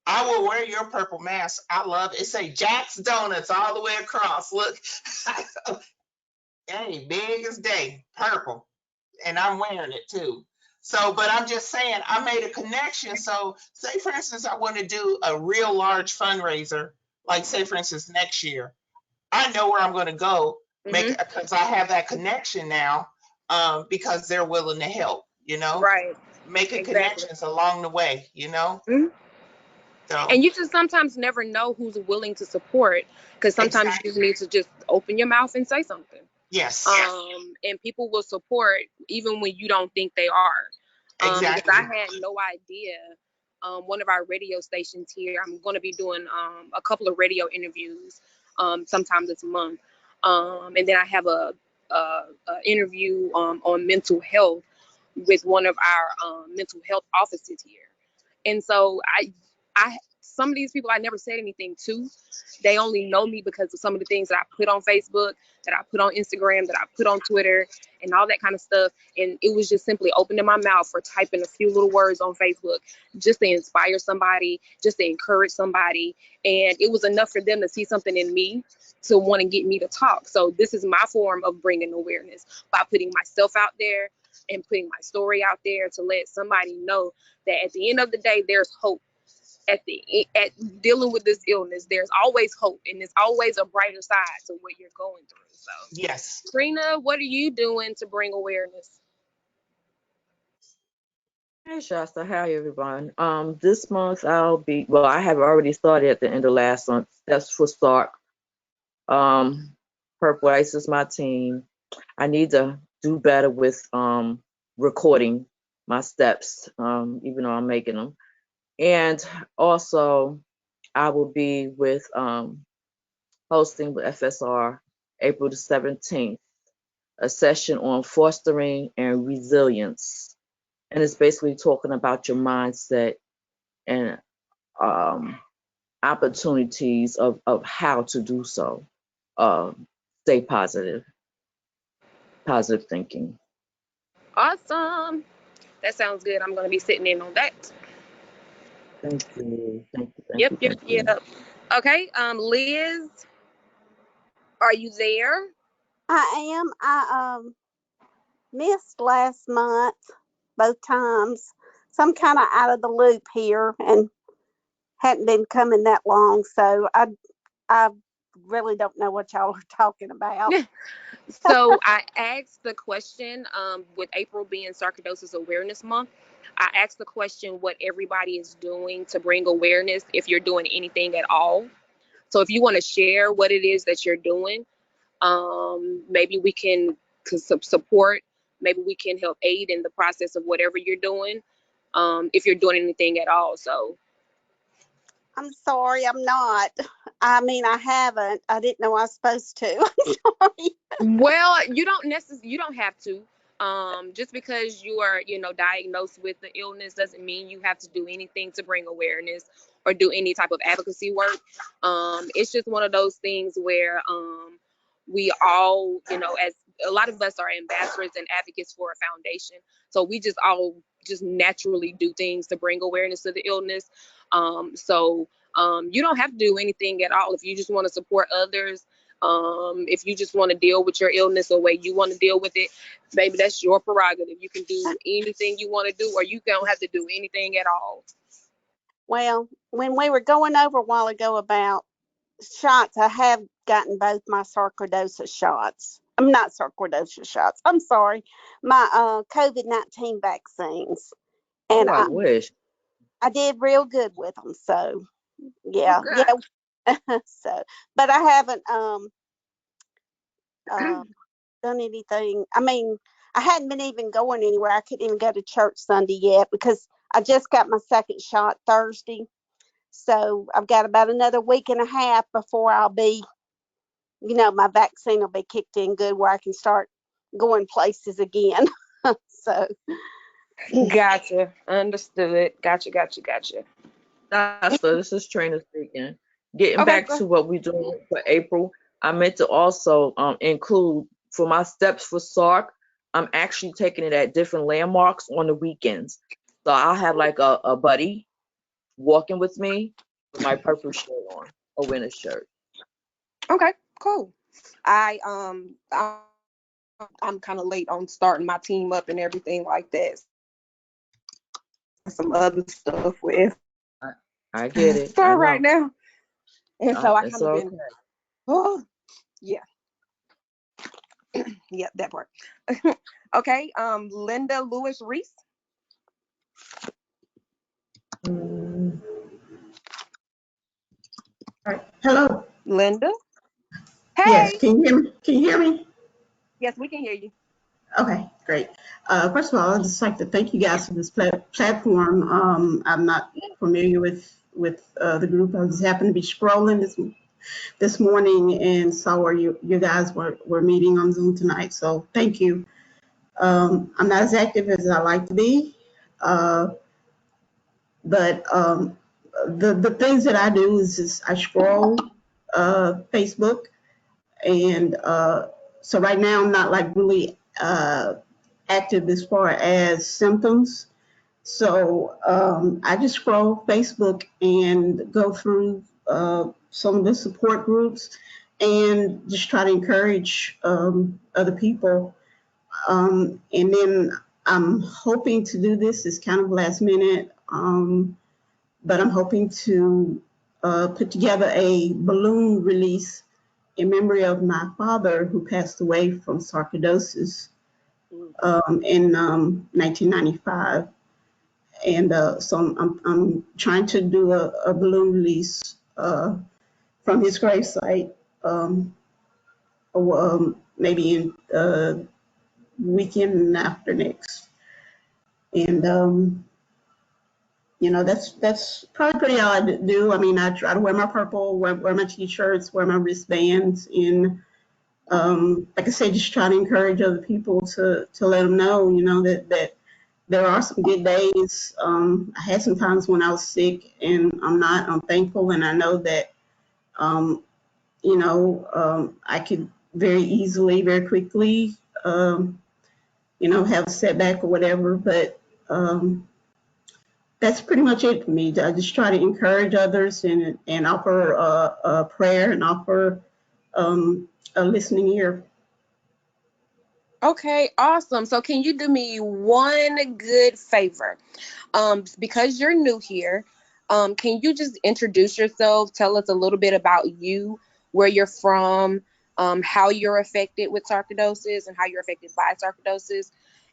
I will wear your purple mask. I love it. It say Jack's Donuts all the way across. Look, hey, big as day, purple, and I'm wearing it too. So, but I'm just saying, I made a connection. So, say for instance, I want to do a real large fundraiser, like say for instance next year. I know where I'm going to go, make Hmm. because I have that connection now, because they're willing to help. Right. Making Exactly. connections along the way. Hmm. So And you just sometimes never know who's willing to support, because sometimes you just exactly, need to just open your mouth and say something. yes. And people will support even when you don't think they are. Exactly. Because I had no idea. One of our radio stations here, I'm going to be doing a couple of radio interviews sometime this month. And then I have a interview on mental health with one of our mental health offices here. And so some of these people I never said anything to. They only know me because of some of the things that I put on Facebook, that I put on Instagram, that I put on Twitter, and all that kind of stuff. And it was just simply opening my mouth for typing a few little words on Facebook just to inspire somebody, just to encourage somebody. And it was enough for them to see something in me to want to get me to talk. So this is my form of bringing awareness by putting myself out there and putting my story out there to let somebody know that at the end of the day, there's hope. At dealing with this illness, there's always hope, and there's always a brighter side to what you're going through. So, Yes. Trina, what are you doing to bring awareness? Hey Shasta, hi everyone. This month I have already started at the end of last month. Steps for Stark. Purple Ice is my team. I need to do better with recording my steps, even though I'm making them. And also, I will be with hosting with FSR April the 17th, a session on fostering and resilience. And it's basically talking about your mindset and opportunities of how to do so. Stay positive thinking. Awesome. That sounds good. I'm going to be sitting in on that. Thank you. Yep. Okay, Liz, are you there? I am. I missed last month both times. So I'm kind of out of the loop here and hadn't been coming that long. So I really don't know what y'all are talking about. So I asked the question with April being Sarcoidosis Awareness Month. I asked the question what everybody is doing to bring awareness, if you're doing anything at all. So if you want to share what it is that you're doing, maybe we can support, maybe we can help aid in the process of whatever you're doing, if you're doing anything at all. So I'm sorry, I'm not. I mean, I haven't. I didn't know I was supposed to. I'm sorry. well, you don't have to. Just because you are, diagnosed with the illness doesn't mean you have to do anything to bring awareness or do any type of advocacy work. It's just one of those things where we all, as a lot of us are ambassadors and advocates for a foundation. So we just all just naturally do things to bring awareness to the illness. You don't have to do anything at all if you just want to support others. If you just want to deal with your illness the way you want to deal with it, maybe that's your prerogative. You can do anything you want to do, or you don't have to do anything at all. Well, when we were going over a while ago about shots, I have gotten both my sarcoidosis shots. I'm not sarcoidosis shots. I'm sorry, my COVID-19 vaccines, and Oh, I wish. I did real good with them. So Oh, yeah, good. so, but I haven't done anything. I mean, I hadn't been even going anywhere. I couldn't even go to church Sunday yet because I just got my second shot Thursday. So I've got about another week and a half before I'll be, my vaccine will be kicked in good where I can start going places again. So Gotcha. Understood. Gotcha. So this is Trina speaking. Getting Okay, back go. to what we're doing for April, I meant to also include for my steps for SARC, I'm actually taking it at different landmarks on the weekends. So I'll have like a buddy walking with me with my purple shirt on, a winter shirt. Okay, cool. I'm kind of late on starting my team up and everything like that. Some other stuff with I get it. I start right know. now, and so I It's kind of okay. been. Oh, yeah, yeah, that part. Okay, Linda Lewis Reese. Mm. All right. Hello. Linda. Yes. Hey. Can you hear me? Can you hear me? Yes, we can hear you. Okay. Great. First of all, I'd just like to thank you guys for this platform. I'm not familiar with the group. I just happened to be scrolling this morning and saw where you guys were meeting on Zoom tonight. So thank you. I'm not as active as I like to be, uh, but the things that I do is just I scroll Facebook, and so right now I'm not like really active as far as symptoms. So I just scroll Facebook and go through some of the support groups and just try to encourage other people. And then I'm hoping to do this. It's kind of last minute, but I'm hoping to put together a balloon release in memory of my father who passed away from sarcoidosis in 1995. And so I'm trying to do a balloon release from his gravesite, maybe in weekend after next. And that's probably pretty all I do. I mean, I try to wear my purple, wear my t-shirts, wear my wristbands, and like I said, just try to encourage other people to let them know, that there are some good days. I had some times when I was sick, and I'm thankful, and I know that, I could very easily, very quickly, have a setback or whatever, but that's pretty much it for me. I just try to encourage others and offer a prayer and offer a listening ear. Okay, awesome. So can you do me one good favor? Because you're new here, can you just introduce yourself, tell us a little bit about you, where you're from, how you're affected with sarcoidosis and how you're affected by sarcoidosis?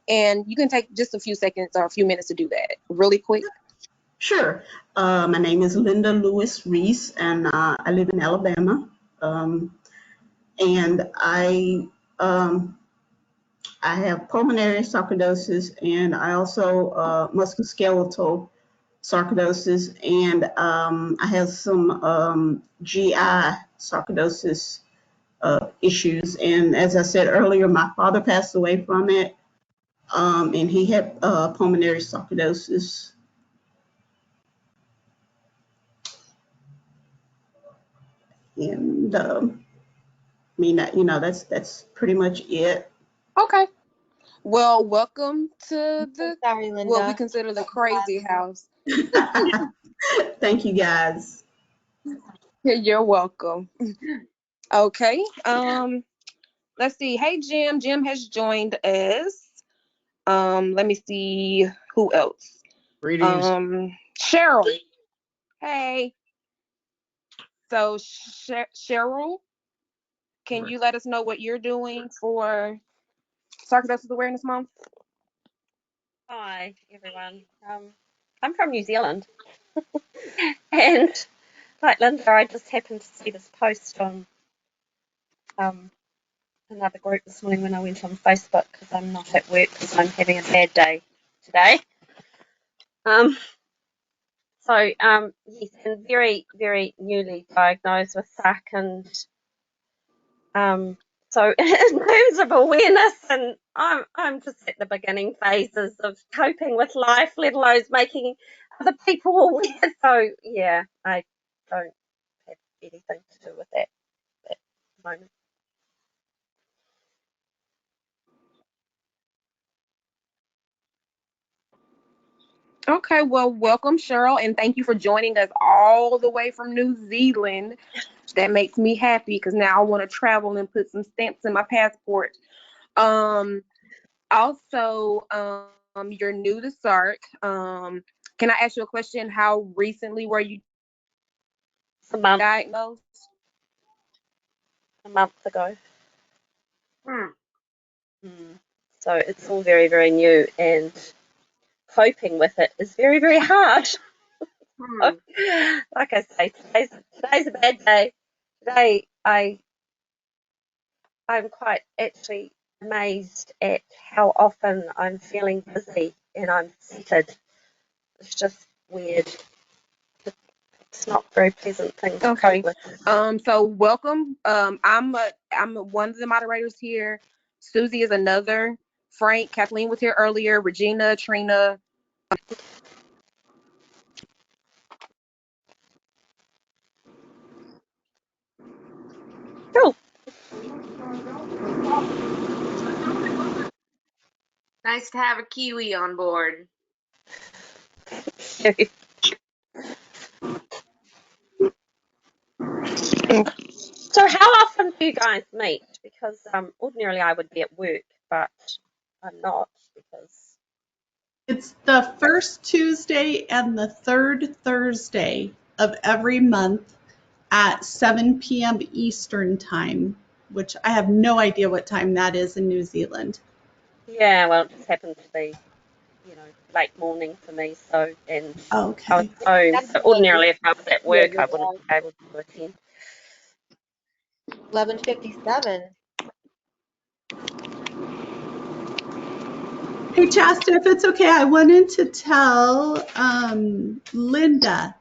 And you can take just a few seconds or a few minutes to do that really quick. Sure. My name is Linda Lewis Reese, and I live in Alabama. And I have pulmonary sarcoidosis, and I also musculoskeletal sarcoidosis, and I have some GI sarcoidosis issues. And as I said earlier, my father passed away from it, and he had pulmonary sarcoidosis. And I mean, that's pretty much it. Okay. Well, welcome to the Sorry, Linda. what we consider the crazy house. Thank you, guys. You're welcome. Okay. Let's see. Hey, Jim. Jim has joined us. Let me see who else. Greetings. Cheryl. Hey. So, Cheryl, can you let us know what you're doing for Sarcoidosis Awareness Month? Hi, everyone. I'm from New Zealand. And like Linda, I just happened to see this post on another group this morning when I went on Facebook because I'm not at work because I'm having a bad day today. Yes, and very, very newly diagnosed with SARC, and so in terms of awareness, and I'm just at the beginning phases of coping with life, let alone making other people aware. So yeah, I don't have anything to do with that at the moment. Okay, well, welcome, Cheryl, and thank you for joining us all the way from New Zealand. That makes me happy because now I want to travel and put some stamps in my passport. Also, you're new to SARC. Can I ask you a question? How recently were you diagnosed? A month ago. So it's all very, very new, and coping with it is very, very hard. Like I say, today's a bad day. Today I'm quite actually amazed at how often I'm feeling busy and I'm seated. It's just weird. It's not a very pleasant thing to Okay. cope with. So welcome. I'm one of the moderators here. Susie is another. Frank, Kathleen was here earlier. Regina, Trina. Cool. Nice to have a Kiwi on board. So how often do you guys meet? Because ordinarily I would be at work, but I'm not because It's the first Tuesday and the third Thursday of every month at 7 p.m. Eastern time, which I have no idea what time that is in New Zealand. yeah, well, it just happened to be, late morning for me. So, and I was Okay. home. So ordinarily, if I was at Yeah, work, I wouldn't be able to attend. 11:57. Hey, Chasta, if it's okay, I wanted to tell Linda,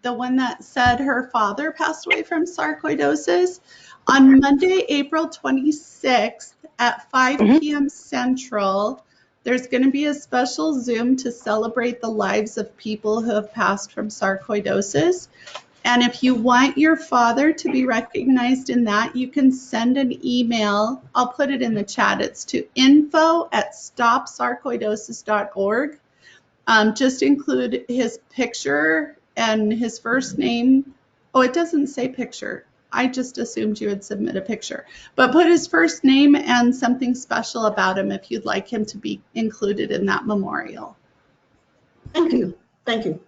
the one that said her father passed away from sarcoidosis, on Monday, April 26th at 5 p.m. Central, there's going to be a special Zoom to celebrate the lives of people who have passed from sarcoidosis. And if you want your father to be recognized in that, you can send an email. I'll put it in the chat. It's to info@stopsarcoidosis.org. Just include his picture and his first name. Oh, it doesn't say picture. I just assumed you would submit a picture. But put his first name and something special about him if you'd like him to be included in that memorial. Thank you. Thank you.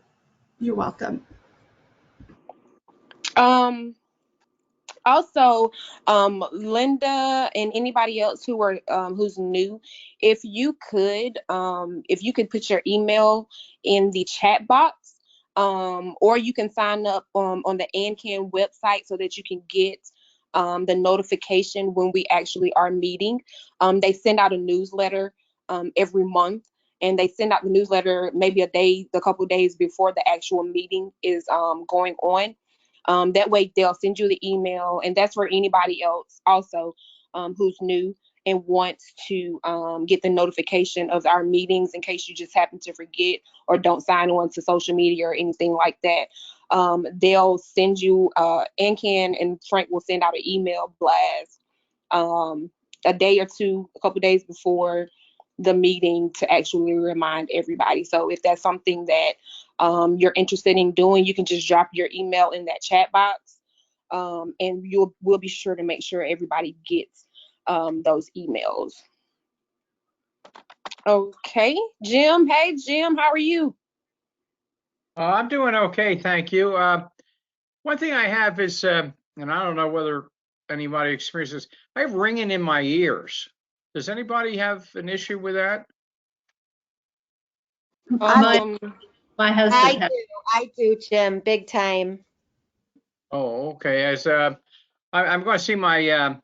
You're welcome. Also, Linda and anybody else who's new, if you could put your email in the chat box, or you can sign up on the ANCAN website so that you can get the notification when we actually are meeting. They send out a newsletter every month, and they send out the newsletter maybe a couple days before the actual meeting is going on. That way they'll send you the email, and that's for anybody else also who's new and wants to get the notification of our meetings in case you just happen to forget or don't sign on to social media or anything like that. They'll send you, Ancan and Frank will send out an email blast a day or two, a couple days before the meeting to actually remind everybody. So if that's something that you're interested in doing, you can just drop your email in that chat box, and we'll be sure to make sure everybody gets those emails. Okay, Jim. Hey, Jim, how are you? I'm doing okay, thank you. One thing I have is, and I don't know whether anybody experiences, I have ringing in my ears. Does anybody have an issue with that? My husband I do, Jim, big time. Oh, okay. As I'm going to see my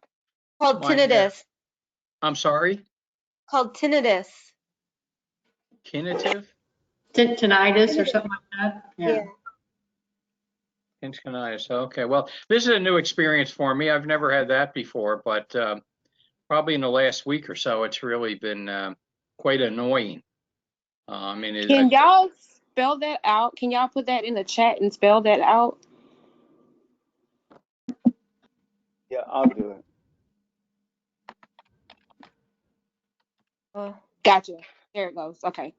Called tinnitus. I'm sorry. Called tinnitus. Tinnitus. tinnitus or something like that. Yeah. Tinnitus. Okay. Well, this is a new experience for me. I've never had that before, but probably in the last week or so, it's really been quite annoying. Can y'all spell that out? Can y'all put that in the chat and spell that out? Yeah, I'll do it. Oh, gotcha. There it goes. Okay.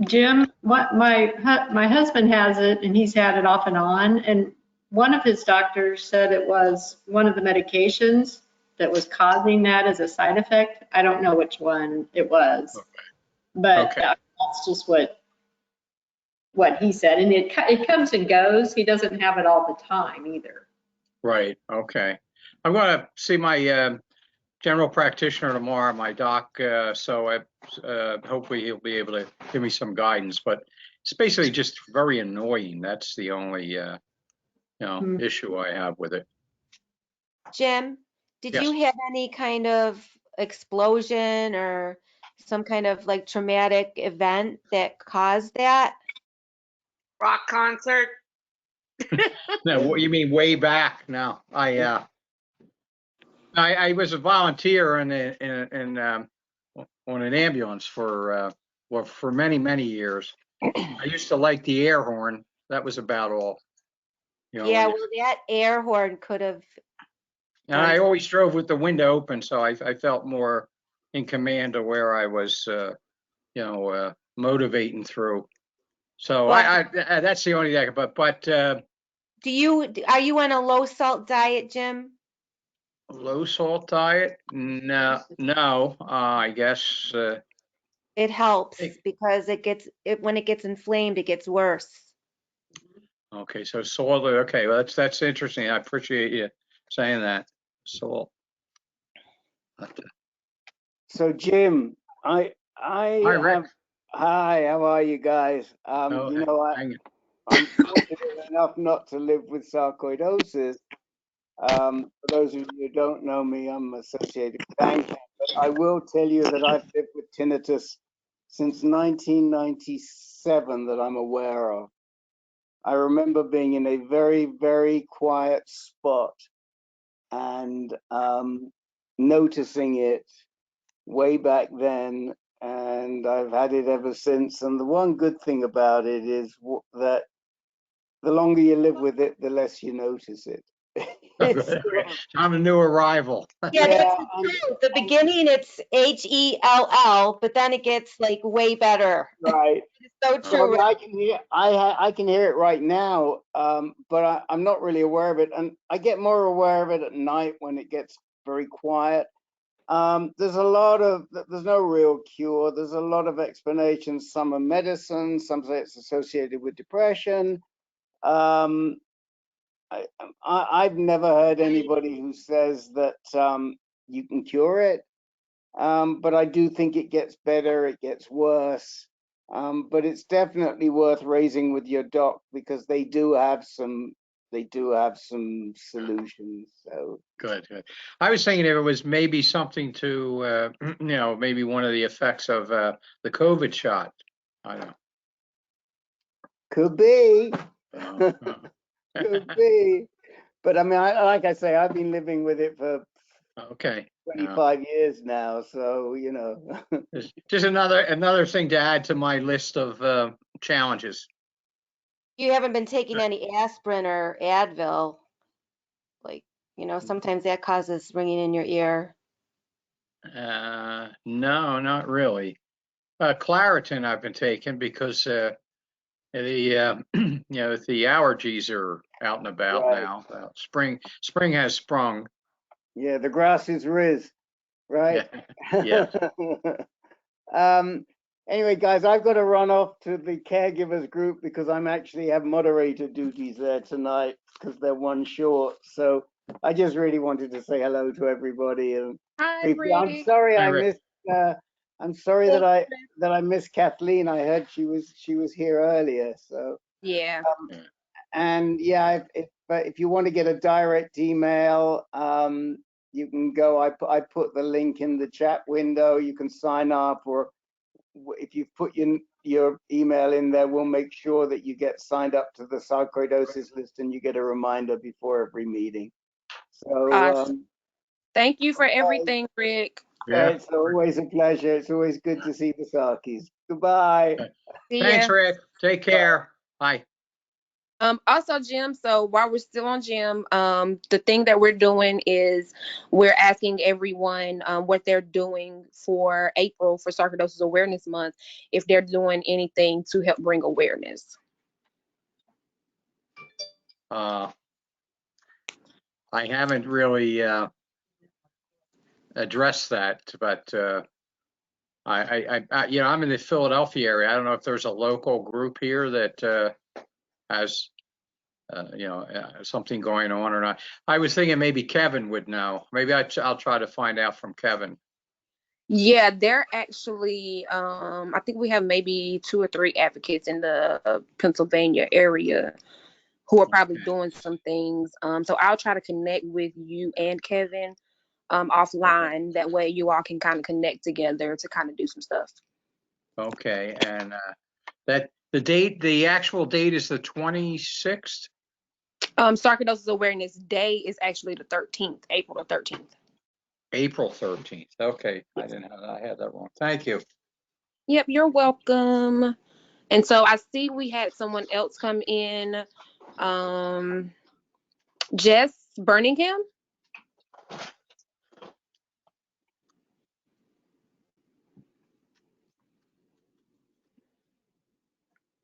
Jim, what my husband has it, and he's had it off and on. And one of his doctors said it was one of the medications that was causing that as a side effect. I don't know which one it was, but that's just what he said. And it comes and goes. He doesn't have it all the time either. Right. Okay. I'm going to see my general practitioner tomorrow, my doc. So hopefully he'll be able to give me some guidance. But it's basically just very annoying. That's the only issue I have with it. Jim, Did Yes. you have any kind of explosion or some kind of like traumatic event that caused that? Rock concert. No, what you mean way back? No, I was a volunteer on an ambulance for well, for many years. I used to like the air horn. That was about all. You know, Yeah, well, that air horn could have and I always drove with the window open, so I felt more in command of where I was, motivating through. So Well, that's the only thing. But are you on a low salt diet, Jim? low salt diet? No. I guess. It helps because when it gets inflamed, it gets worse. Okay, so salt. Okay, well that's interesting. I appreciate you saying that. Salt. So Jim, I Hi, Rick. have. Hi, how are you guys? Oh, You know, I'm fortunate enough not to live with sarcoidosis. For those of you who don't know me, I'm associated with ANCAM, but I will tell you that I've lived with tinnitus since 1997 that I'm aware of. I remember being in a very, very quiet spot and noticing it way back then, and I've had it ever since. And the one good thing about it is that the longer you live with it, the less you notice it. I'm a new arrival. Yeah, that's the truth. The beginning, it's HELL, but then it gets like way better. Right. It's so true. Well, I can hear. I can hear it right now, but I'm not really aware of it, and I get more aware of it at night when it gets very quiet. There's no real cure. There's a lot of explanations. Some are medicine. Some say it's associated with depression. I've never heard anybody who says that you can cure it. But I do think it gets better, it gets worse. But it's definitely worth raising with your doc because they do have some solutions. So Good. I was thinking if it was maybe something to, maybe one of the effects of the COVID shot. I don't know. Could be. Oh. Could be. But I mean, like I say, I've been living with it for Okay. 25 years now, so Just another thing to add to my list of challenges. You haven't been taking any aspirin or Advil, like, sometimes that causes ringing in your ear. No, not really. Claritin I've been taking because the the allergies are out and about now. Spring has sprung. Yeah, the grass is riz, right? Yeah. Anyway, guys, I've got to run off to the caregivers group because I'm actually have moderator duties there tonight because they're one short. So I just really wanted to say hello to everybody. And Hi, Rick. I'm sorry Hi, I Rick. missed. I'm sorry that I missed Kathleen. I heard she was here earlier. So Yeah. and yeah, if you want to get a direct email, you can go. I put the link in the chat window. You can sign up, or if you put your email in there, we'll make sure that you get signed up to the sarcoidosis list and you get a reminder before every meeting. So thank you for everything, Rick. Yeah. It's always a pleasure. It's always good to see the Sarkies. Goodbye. Thanks, Rick. Take care. Bye. Also, Jim, so while we're still on Jim, the thing that we're doing is we're asking everyone what they're doing for April for Sarcoidosis Awareness Month, if they're doing anything to help bring awareness. I haven't really addressed that, but I'm in the Philadelphia area. I don't know if there's a local group here that has something going on or not. I was thinking maybe Kevin would know. Maybe I'll try to find out from Kevin. Yeah, they're actually, I think we have maybe 2 or 3 advocates in the Pennsylvania area who are probably doing some things. So I'll try to connect with you and Kevin offline. That way you all can kind of connect together to kind of do some stuff. Okay, and the actual date is the 26th? Sarcoidosis Awareness Day is actually the 13th, April the 13th. April 13th. Okay, I had that wrong. Thank you. Yep, you're welcome. And so I see we had someone else come in. Jess Birmingham.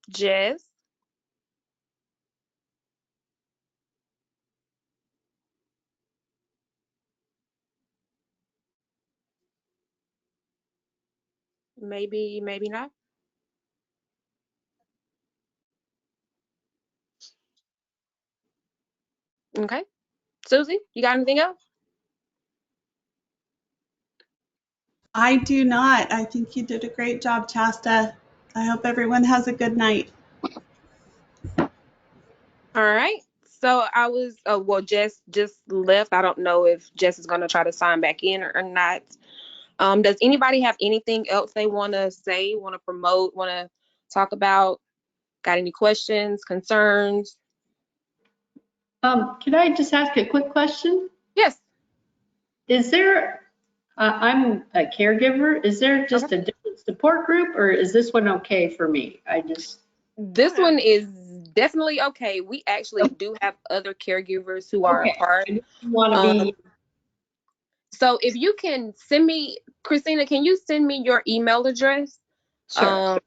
Jess. Maybe, maybe not. Okay. Susie, you got anything else? I do not. I think you did a great job, Chasta. I hope everyone has a good night. All right. So I was, well, Jess just left. I don't know if Jess is going to try to sign back in or not. Does anybody have anything else they want to say, want to promote, want to talk about? Got any questions, concerns? Can I just ask a quick question? Yes. Is there, I'm a caregiver, is there just Okay. a different support group, or is this one okay for me? This one is definitely okay. We actually do have other caregivers who are a part. I want to be. So if you can send me, Christina, can you send me your email address? Sure.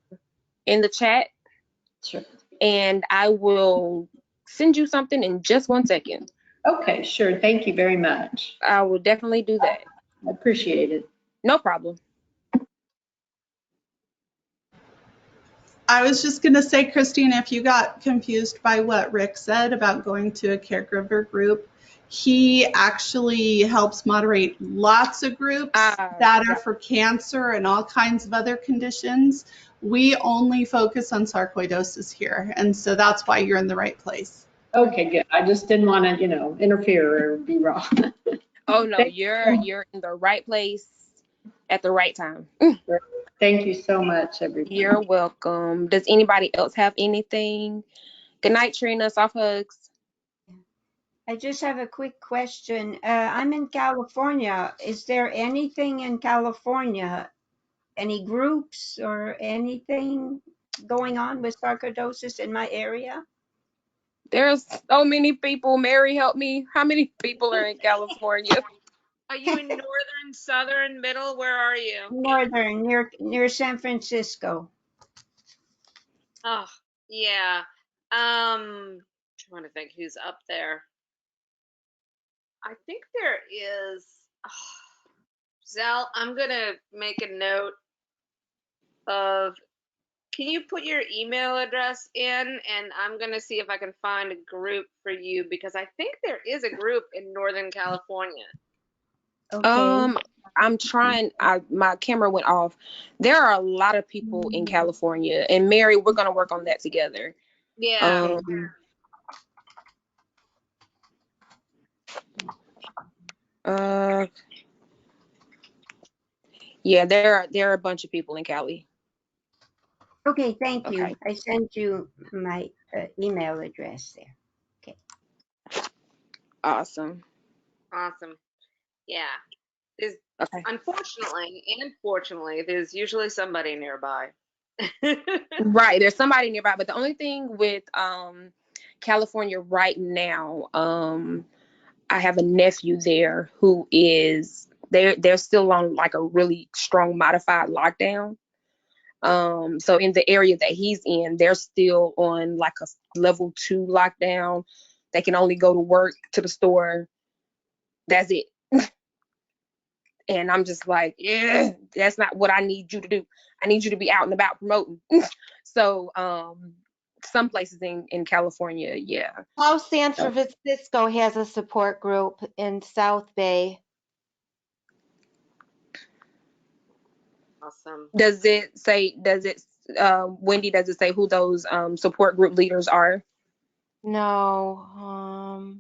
In the chat? Sure. And I will send you something in just 1 second. Okay, sure. Thank you very much. I will definitely do that. I appreciate it. No problem. I was just going to say, Christina, if you got confused by what Rick said about going to a caregiver group, he actually helps moderate lots of groups that are for cancer and all kinds of other conditions. We only focus on sarcoidosis here, and so that's why you're in the right place. Okay, good. I just didn't want to, interfere or be wrong. Oh no, you're in the right place at the right time. Thank you so much, everybody. You're welcome. Does anybody else have anything? Good night, Trina. Soft hugs. I just have a quick question. I'm in California. Is there anything in California, any groups or anything going on with sarcoidosis in my area? There's so many people. Mary, help me. How many people are in California? Are you in northern, southern, middle? Where are you? Northern, near San Francisco. Oh, yeah. Trying to think who's up there. I think there is. Giselle, I'm gonna make a note of. Can you put your email address in, and I'm gonna see if I can find a group for you, because I think there is a group in Northern California. Okay. I'm trying. My camera went off. There are a lot of people in California, and Mary, we're gonna work on that together. Yeah. Yeah, there are a bunch of people in Cali. Okay, thank you. Okay. I sent you my email address there. Okay. Awesome. Yeah. There's, okay. Unfortunately and fortunately, there's usually somebody nearby. Right, there's somebody nearby, but the only thing with California right now, I have a nephew there who is they're still on like a really strong modified lockdown. So in the area that he's in, they're still on like a level 2 lockdown. They can only go to work, to the store. That's it. And I'm just like, yeah, that's not what I need you to do. I need you to be out and about promoting. So some places in California, yeah. South San Francisco has a support group in South Bay. Awesome. Wendy, does it say who those support group leaders are? No.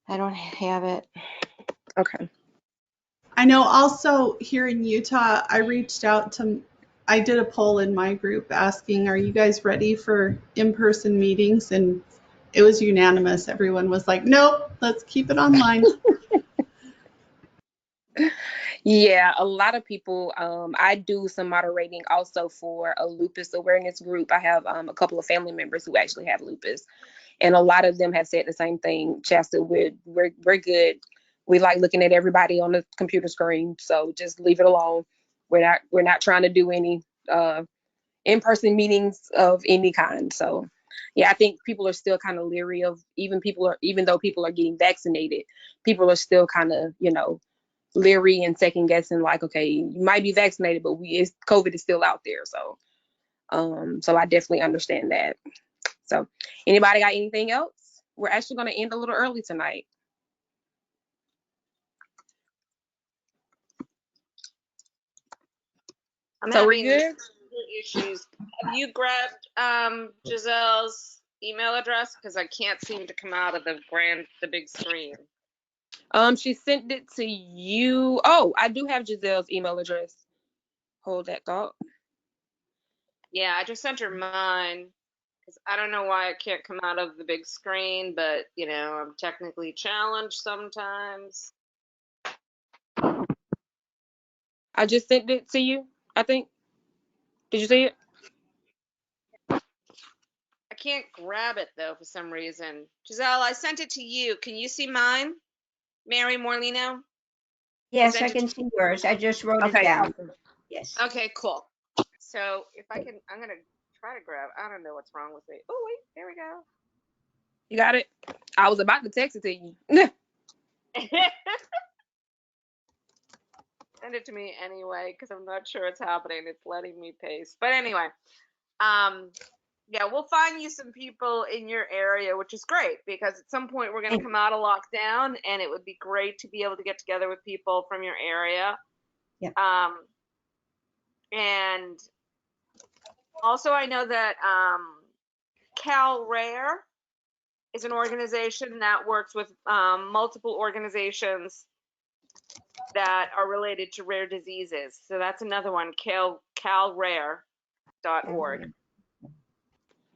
I don't have it. Okay. I know also here in Utah, I did a poll in my group asking, are you guys ready for in-person meetings? And it was unanimous. Everyone was like, nope, let's keep it online. Yeah, a lot of people. I do some moderating also for a lupus awareness group. I have a couple of family members who actually have lupus, and a lot of them have said the same thing. Shasta, we're good. We like looking at everybody on the computer screen, so just leave it alone. We're not trying to do any in-person meetings of any kind. So, yeah, I think people are still kind of leery of even though people are getting vaccinated, people are still kind of leery and second guessing, like, okay, you might be vaccinated, but COVID is still out there. So so I definitely understand that. So anybody got anything else? We're actually going to end a little early tonight. I'm So we're having good. issues. Have you grabbed Giselle's email address? Because I can't seem to come out of the big screen. She sent it to you. Oh, I do have Giselle's email address. Hold that thought. Yeah, I just sent her mine. Because I don't know why I can't come out of the big screen, but I'm technically challenged sometimes. I just sent it to you, I think. Did you see it? I can't grab it though for some reason. Giselle, I sent it to you. Can you see mine? Mary Morlino? Yes, I can see yours. I just wrote it Okay, down. awesome. Yes. Okay, cool. So if I can, I'm gonna try to grab. I don't know what's wrong with it. Oh wait, there we go. You got it? I was about to text it to you. Send it to me anyway, because I'm not sure it's happening. It's letting me paste. But anyway, yeah, we'll find you some people in your area, which is great because at some point we're going to come out of lockdown, and it would be great to be able to get together with people from your area. Yeah. And also, I know that Cal Rare is an organization that works with multiple organizations that are related to rare diseases. So that's another one, calrare.org.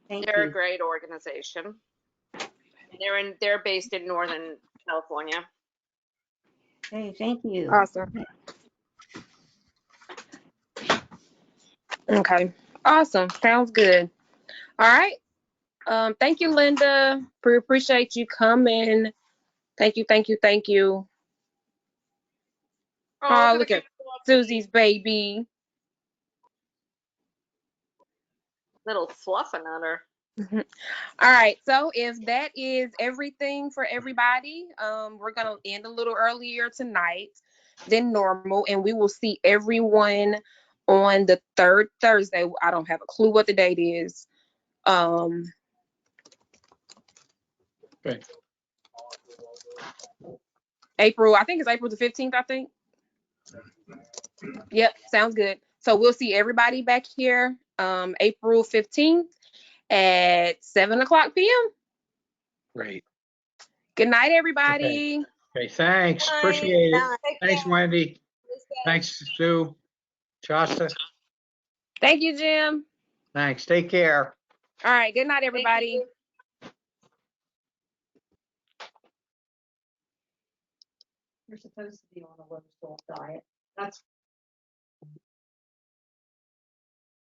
They're a great organization. They're based in Northern California. Okay, thank you. Awesome. Okay. Awesome. Sounds good. All right. Thank you, Linda. We appreciate you coming. Thank you, thank you, thank you. Oh, look at Susie's baby. Little fluffernutter. All right, so if that is everything for everybody, we're gonna end a little earlier tonight than normal, and we will see everyone on the third Thursday. I don't have a clue what the date is. Okay. April, I think it's April the 15th, I think. Yep, sounds good. So we'll see everybody back here April 15th at 7:00 p.m. Great. Good night, everybody. Okay, thanks. Appreciate it. Thanks, Wendy. Thanks, Sue. Shasta. Thank you, Jim. Thanks. Take care. All right, good night, everybody. You're supposed to be on a low salt diet. That's